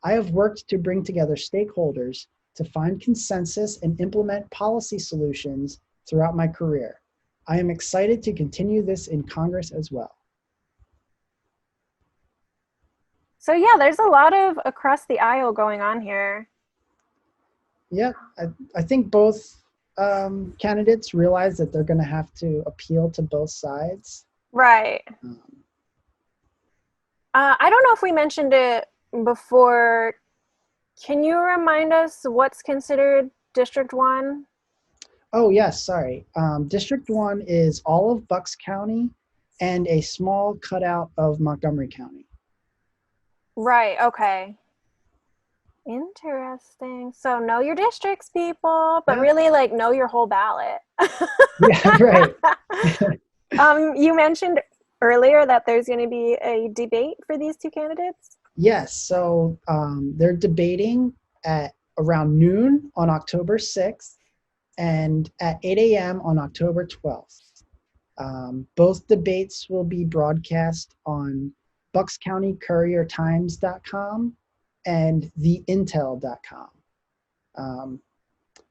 I have worked to bring together stakeholders to find consensus and implement policy solutions throughout my career. I am excited to continue this in Congress as well. So yeah, there's a lot of across the aisle going on here. Yeah, I think both candidates realize that they're going to have to appeal to both sides. Right. Um, I don't know if we mentioned it before. Can you remind us what's considered District 1? oh, yes, sorry. District 1 is all of Bucks County and a small cutout of Montgomery County. Right, okay. Interesting. So know your districts, people, but Yeah, really like know your whole ballot. yeah, right. You mentioned earlier that there's going to be a debate for these two candidates. Yes, so they're debating at around noon on October 6th and at 8 a.m. on October 12th. Both debates will be broadcast on buckscountycouriertimes.com and theintel.com.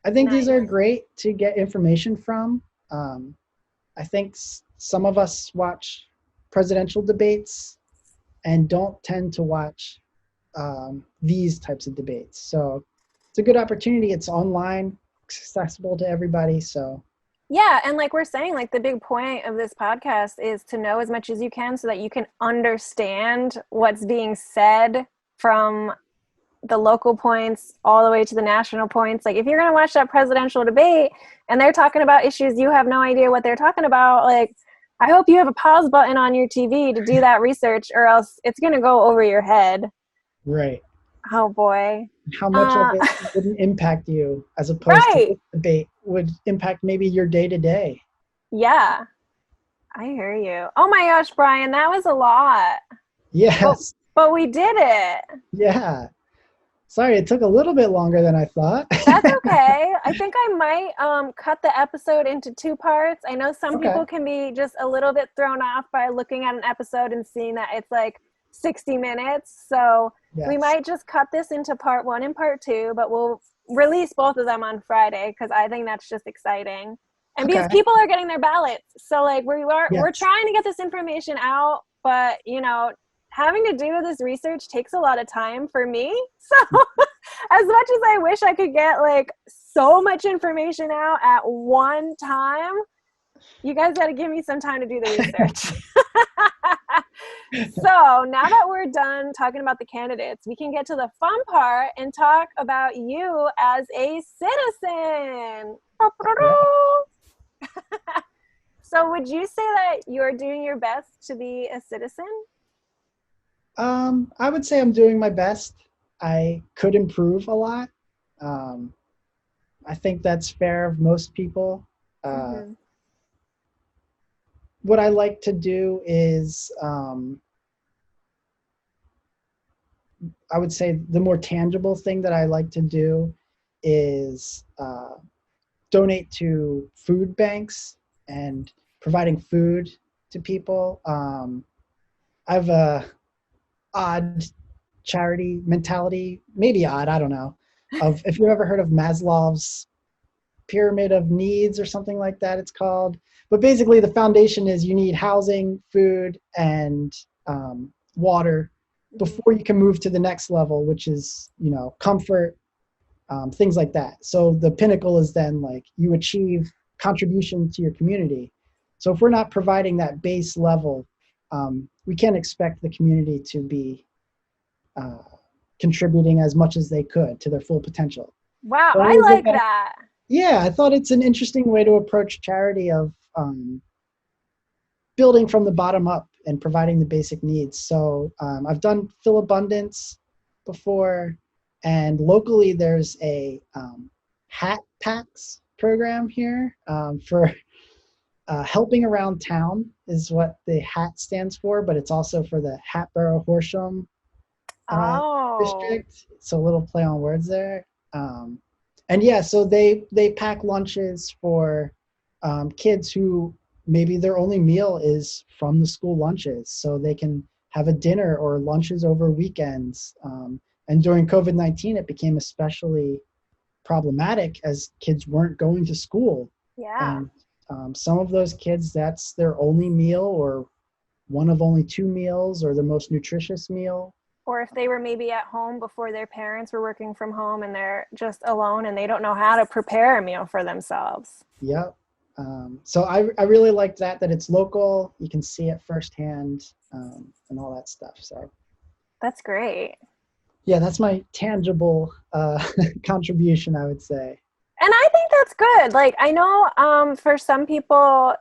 I think these Nice. are great to get information from. I think some of us watch presidential debates and don't tend to watch these types of debates. So it's a good opportunity. It's online, accessible to everybody. So Yeah, and like we're saying, like the big point of this podcast is to know as much as you can so that you can understand what's being said from the local points all the way to the national points. Like if you're going to watch that presidential debate and they're talking about issues you have no idea what they're talking about, like I hope you have a pause button on your TV to do that research, or else it's going to go over your head. right. Oh boy. How much of it wouldn't impact you as opposed to Right. this debate would impact maybe your day to day. Yeah, I hear you. Oh my gosh, Brian, that was a lot. But Yes. but we did it. Yeah. Sorry, it took a little bit longer than I thought. That's okay. I think I might cut the episode into two parts. I know some Okay. people can be just a little bit thrown off by looking at an episode and seeing that it's like 60 minutes. So we Yes. might just cut this into part 1 and part 2, but we'll release both of them on Friday because I think that's just exciting. And because Okay. people are getting their ballots. So like we're Yes. trying to get this information out, but having to do this research takes a lot of time for me. So as much as I wish I could get like so much information out at one time, you guys got to give me some time to do the research. So now that we're done talking about the candidates, we can get to the fun part and talk about you as a citizen. So would you say that you're doing your best to be a citizen? I would say I'm doing my best. I could improve a lot. I think that's fair of most people. Mm-hmm. What I like to do is, I would say the more tangible thing that I like to do is donate to food banks and providing food to people. I have a odd charity mentality, maybe odd, I don't know, of if you've ever heard of Maslow's pyramid of needs or something like that, it's called. But basically the foundation is you need housing, food, and water before you can move to the next level, which is, comfort, things like that. So the pinnacle is then like you achieve contribution to your community. So if we're not providing that base level, we can't expect the community to be contributing as much as they could to their full potential. Wow, So I like that. yeah, I thought it's an interesting way to approach charity of building from the bottom up and providing the basic needs. So I've done Phil Abundance before, and locally there's a hat packs program here for helping around town is what the hat stands for, but it's also for the Hatboro Horsham district. So a little play on words there. And yeah, so they pack lunches for kids who maybe their only meal is from the school lunches, so they can have a dinner or lunches over weekends. And during COVID-19, it became especially problematic as kids weren't going to school. Yeah. And some of those kids, that's their only meal or one of only two meals or the most nutritious meal. Or if they were maybe at home before their parents were working from home and they're just alone and they don't know how to prepare a meal for themselves. Yep. So I really liked that it's local. You can see it firsthand, and all that stuff. So That's great. yeah, that's my tangible contribution, I would say. And I think that's good. Like, I know for some people,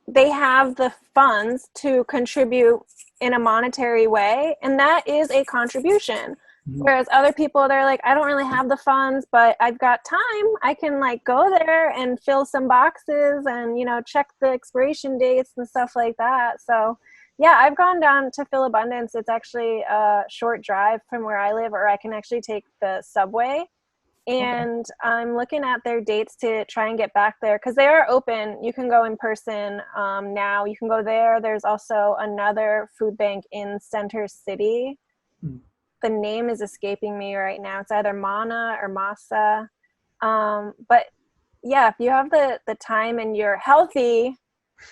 they have the funds to contribute in a monetary way, and that is a contribution. Mhm. Whereas other people, they're like, I don't really have the funds, but I've got time. I can like go there and fill some boxes and, you know, check the expiration dates and stuff like that. So yeah, I've gone down to Phil Abundance. It's actually a short drive from where I live, or I can actually take the subway. And I'm looking at their dates to try and get back there because they are open. You can go in person now. You can go there. There's also another food bank in Center City. Mm. The name is escaping me right now. It's either Mana or Masa. But yeah, if you have the time and you're healthy,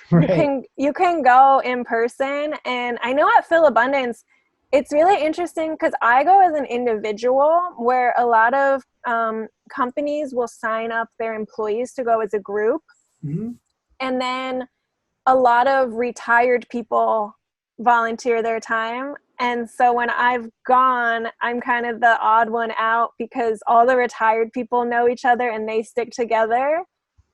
Right. you can go in person. And I know at Phil Abundance, it's really interesting because I go as an individual, where a lot of companies will sign up their employees to go as a group. Mhm. And then a lot of retired people volunteer their time. And so when I've gone, I'm kind of the odd one out because all the retired people know each other and they stick together.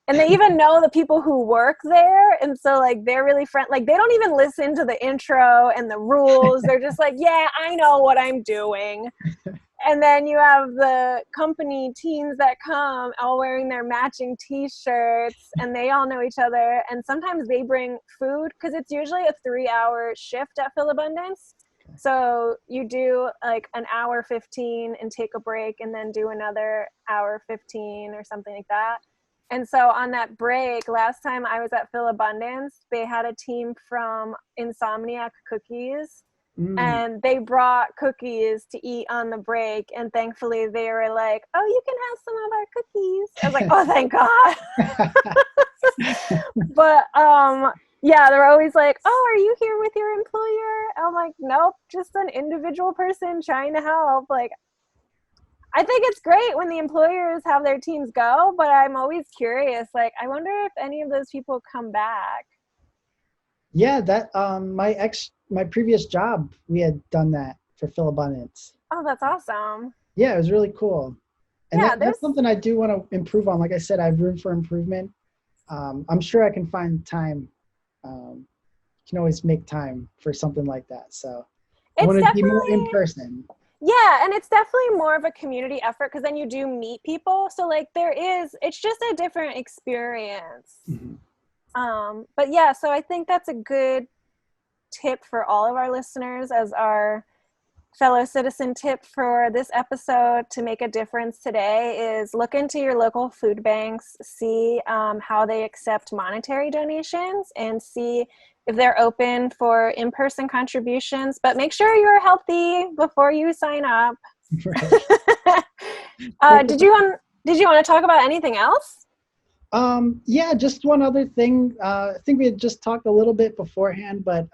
And they even know the people who work there. And so like they're really like they don't even listen to the intro and the rules. They're just like, yeah, I know what I'm doing. And then you have the company teens that come all wearing their matching t-shirts, and they all know each other. And sometimes they bring food because it's usually a 3-hour shift at Phil Abundance. So you do like an hour 15 and take a break and then do another hour 15 or something like that. And so on that break, last time I was at Phil Abundance, they had a team from Insomniac Cookies, Mm. and they brought cookies to eat on the break. And thankfully they were like, oh, you can have some of our cookies. I was like, oh, thank God. But yeah, they're always like, oh, are you here with your employer? I'm like, nope, just an individual person trying to help. Like, I think it's great when the employers have their teams go, but I'm always curious. Like, I wonder if any of those people come back. Yeah, that my previous job, we had done that for Phil Abundance. Oh, that's awesome. Yeah, it was really cool. And Yeah, that's something I do want to improve on. Like I said, I have room for improvement. I'm sure I can find time. Can always make time for something like that. So I want to be more in person. Yeah, and it's definitely more of a community effort because then you do meet people. So like it's just a different experience. Mm-hmm. But yeah, so I think that's a good tip for all of our listeners as our fellow citizen tip for this episode to make a difference today is look into your local food banks, see how they accept monetary donations, and see if they're open for in-person contributions. But make sure you're healthy before you sign up. Right. Did you want to talk about anything else? Yeah, just one other thing. I think we had just talked a little bit beforehand, but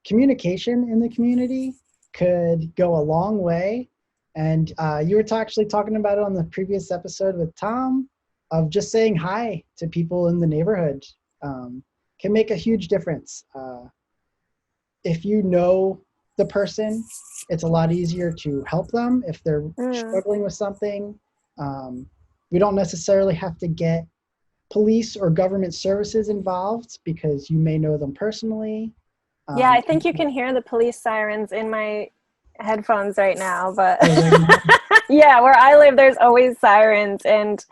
communication in the community could go a long way. And you were actually talking about it on the previous episode with Tom, of just saying hi to people in the neighborhood can make a huge difference. If you know the person, it's a lot easier to help them if they're struggling with something. We don't necessarily have to get police or government services involved because you may know them personally. Yeah, I think you can hear the police sirens in my headphones right now, but yeah, where I live, there's always sirens, and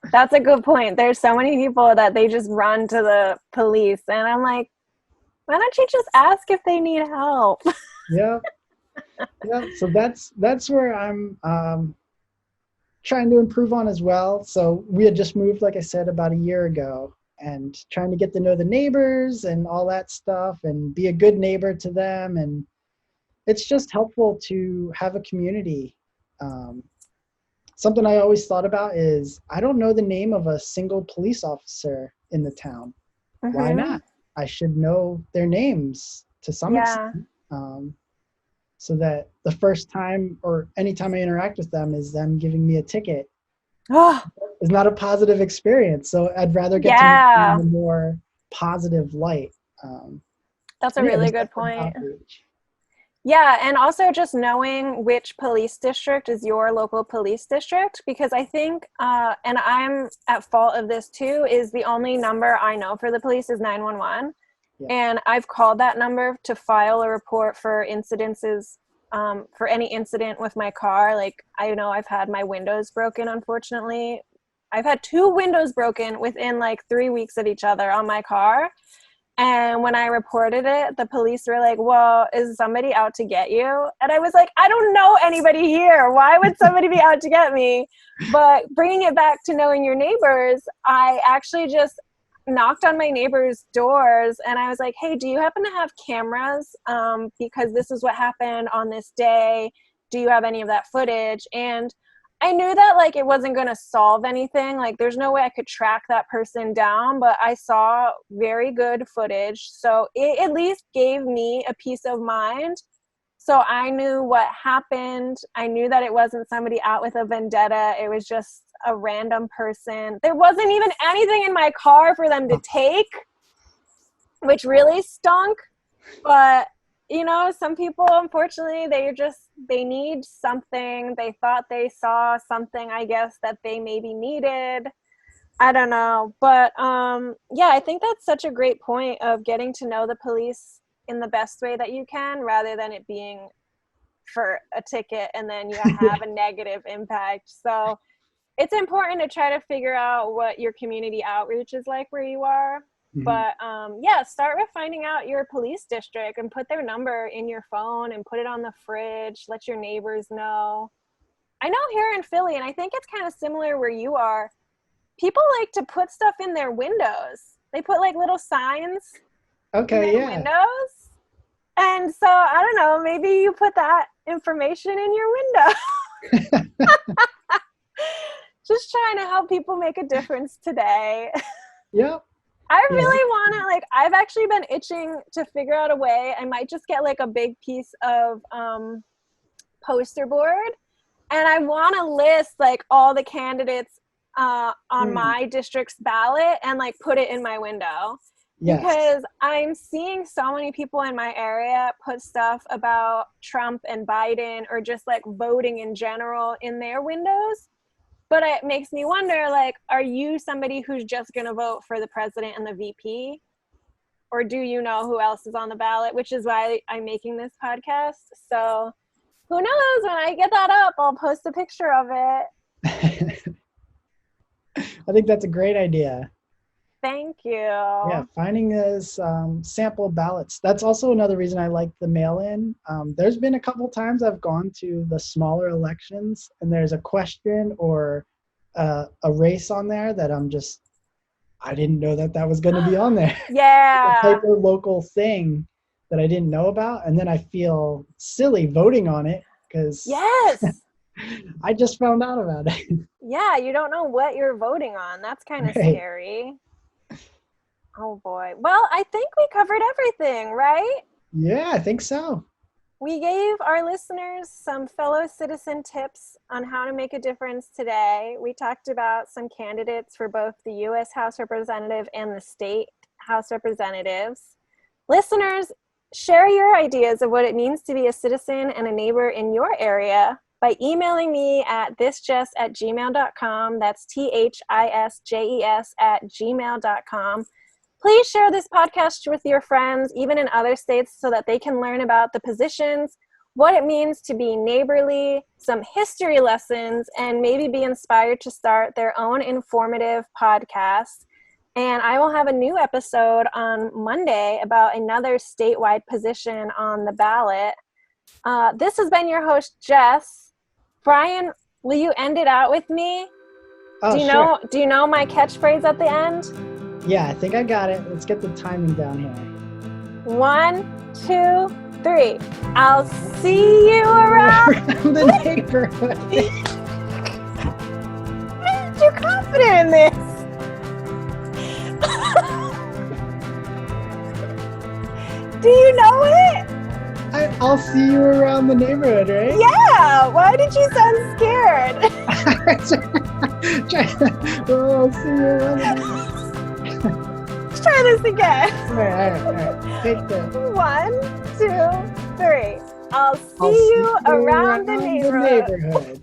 that's a good point. There's so many people that they just run to the police, and I'm like, why don't you just ask if they need help? Yeah. So that's where I'm trying to improve on as well. So we had just moved, like I said, about a year ago, and trying to get to know the neighbors and all that stuff and be a good neighbor to them. And it's just helpful to have a community. Something I always thought about is I don't know the name of a single police officer in the town. Mm-hmm. Why not? I should know their names to some extent. so that the first time or anytime I interact with them is them giving me a ticket. Oh, It's not a positive experience. So I'd rather get to know them in a more positive light. That's a really good point. Yeah, and also just knowing which police district is your local police district, because I think, and I'm at fault of this too, is the only number I know for the police is 911. Yeah. And I've called that number to file a report for incidences, for any incident with my car. Like, I know I've had my windows broken, unfortunately. I've had 2 windows broken within like 3 weeks of each other on my car. And when I reported it, the police were like, well, is somebody out to get you? And I was like, I don't know anybody here. Why would somebody be out to get me? But bringing it back to knowing your neighbors, I actually just knocked on my neighbors' doors and I was like, hey, do you happen to have cameras? Because this is what happened on this day. Do you have any of that footage? And I knew that like it wasn't going to solve anything. Like there's no way I could track that person down, but I saw very good footage. So it at least gave me a peace of mind. So I knew what happened. I knew that it wasn't somebody out with a vendetta. It was just a random person. There wasn't even anything in my car for them to take, which really stunk. But you know, some people, unfortunately, they need something. They thought they saw something, I guess, that they maybe needed. I don't know. But yeah, I think that's such a great point of getting to know the police in the best way that you can, rather than it being for a ticket and then you have a negative impact. So it's important to try to figure out what your community outreach is like where you are. Mm-hmm. But yeah, start with finding out your police district and put their number in your phone and put it on the fridge. Let your neighbors know. I know here in Philly, and I think it's kind of similar where you are, people like to put stuff in their windows. They put like little signs in their windows. And so, I don't know, maybe you put that information in your window. Just trying to help people make a difference today. Yep. I really want to, like, I've actually been itching to figure out a way. I might just get like a big piece of poster board, and I want to list like all the candidates on my district's ballot and like put it in my window. Yes. Because I'm seeing so many people in my area put stuff about Trump and Biden or just like voting in general in their windows. But it makes me wonder, like, are you somebody who's just going to vote for the president and the VP? Or do you know who else is on the ballot? Which is why I'm making this podcast. So who knows? When I get that up, I'll post a picture of it. I think that's a great idea. Thank you. Yeah, finding those sample ballots. That's also another reason I like the mail-in. There's been a couple times I've gone to the smaller elections and there's a question or a race on there that I didn't know that was going to be on there. Yeah. A hyper local thing that I didn't know about. And then I feel silly voting on it because yes. I just found out about it. Yeah, you don't know what you're voting on. That's kind of scary. Oh boy. Well, I think we covered everything, right? Yeah, I think so. We gave our listeners some fellow citizen tips on how to make a difference today. We talked about some candidates for both the U.S. House Representative and the state House Representatives. Listeners, share your ideas of what it means to be a citizen and a neighbor in your area by emailing me at thisjess@gmail.com. That's thisjes@gmail.com. Please share this podcast with your friends, even in other states, so that they can learn about the positions, what it means to be neighborly, some history lessons, and maybe be inspired to start their own informative podcast. And I will have a new episode on Monday about another statewide position on the ballot. This has been your host, Jess. Brian, will you end it out with me? Oh, sure. Do you know my catchphrase at the end? Yeah, I think I got it. Let's get the timing down here. 1, 2, 3. I'll see you around the neighborhood. I'm too confident in this. Do you know it? I'll see you around the neighborhood, right? Yeah. Why did you sound scared? I'll see you around the neighborhood. Let's try this again. All right. Take that. 1, 2, 3. I'll see you around the neighborhood.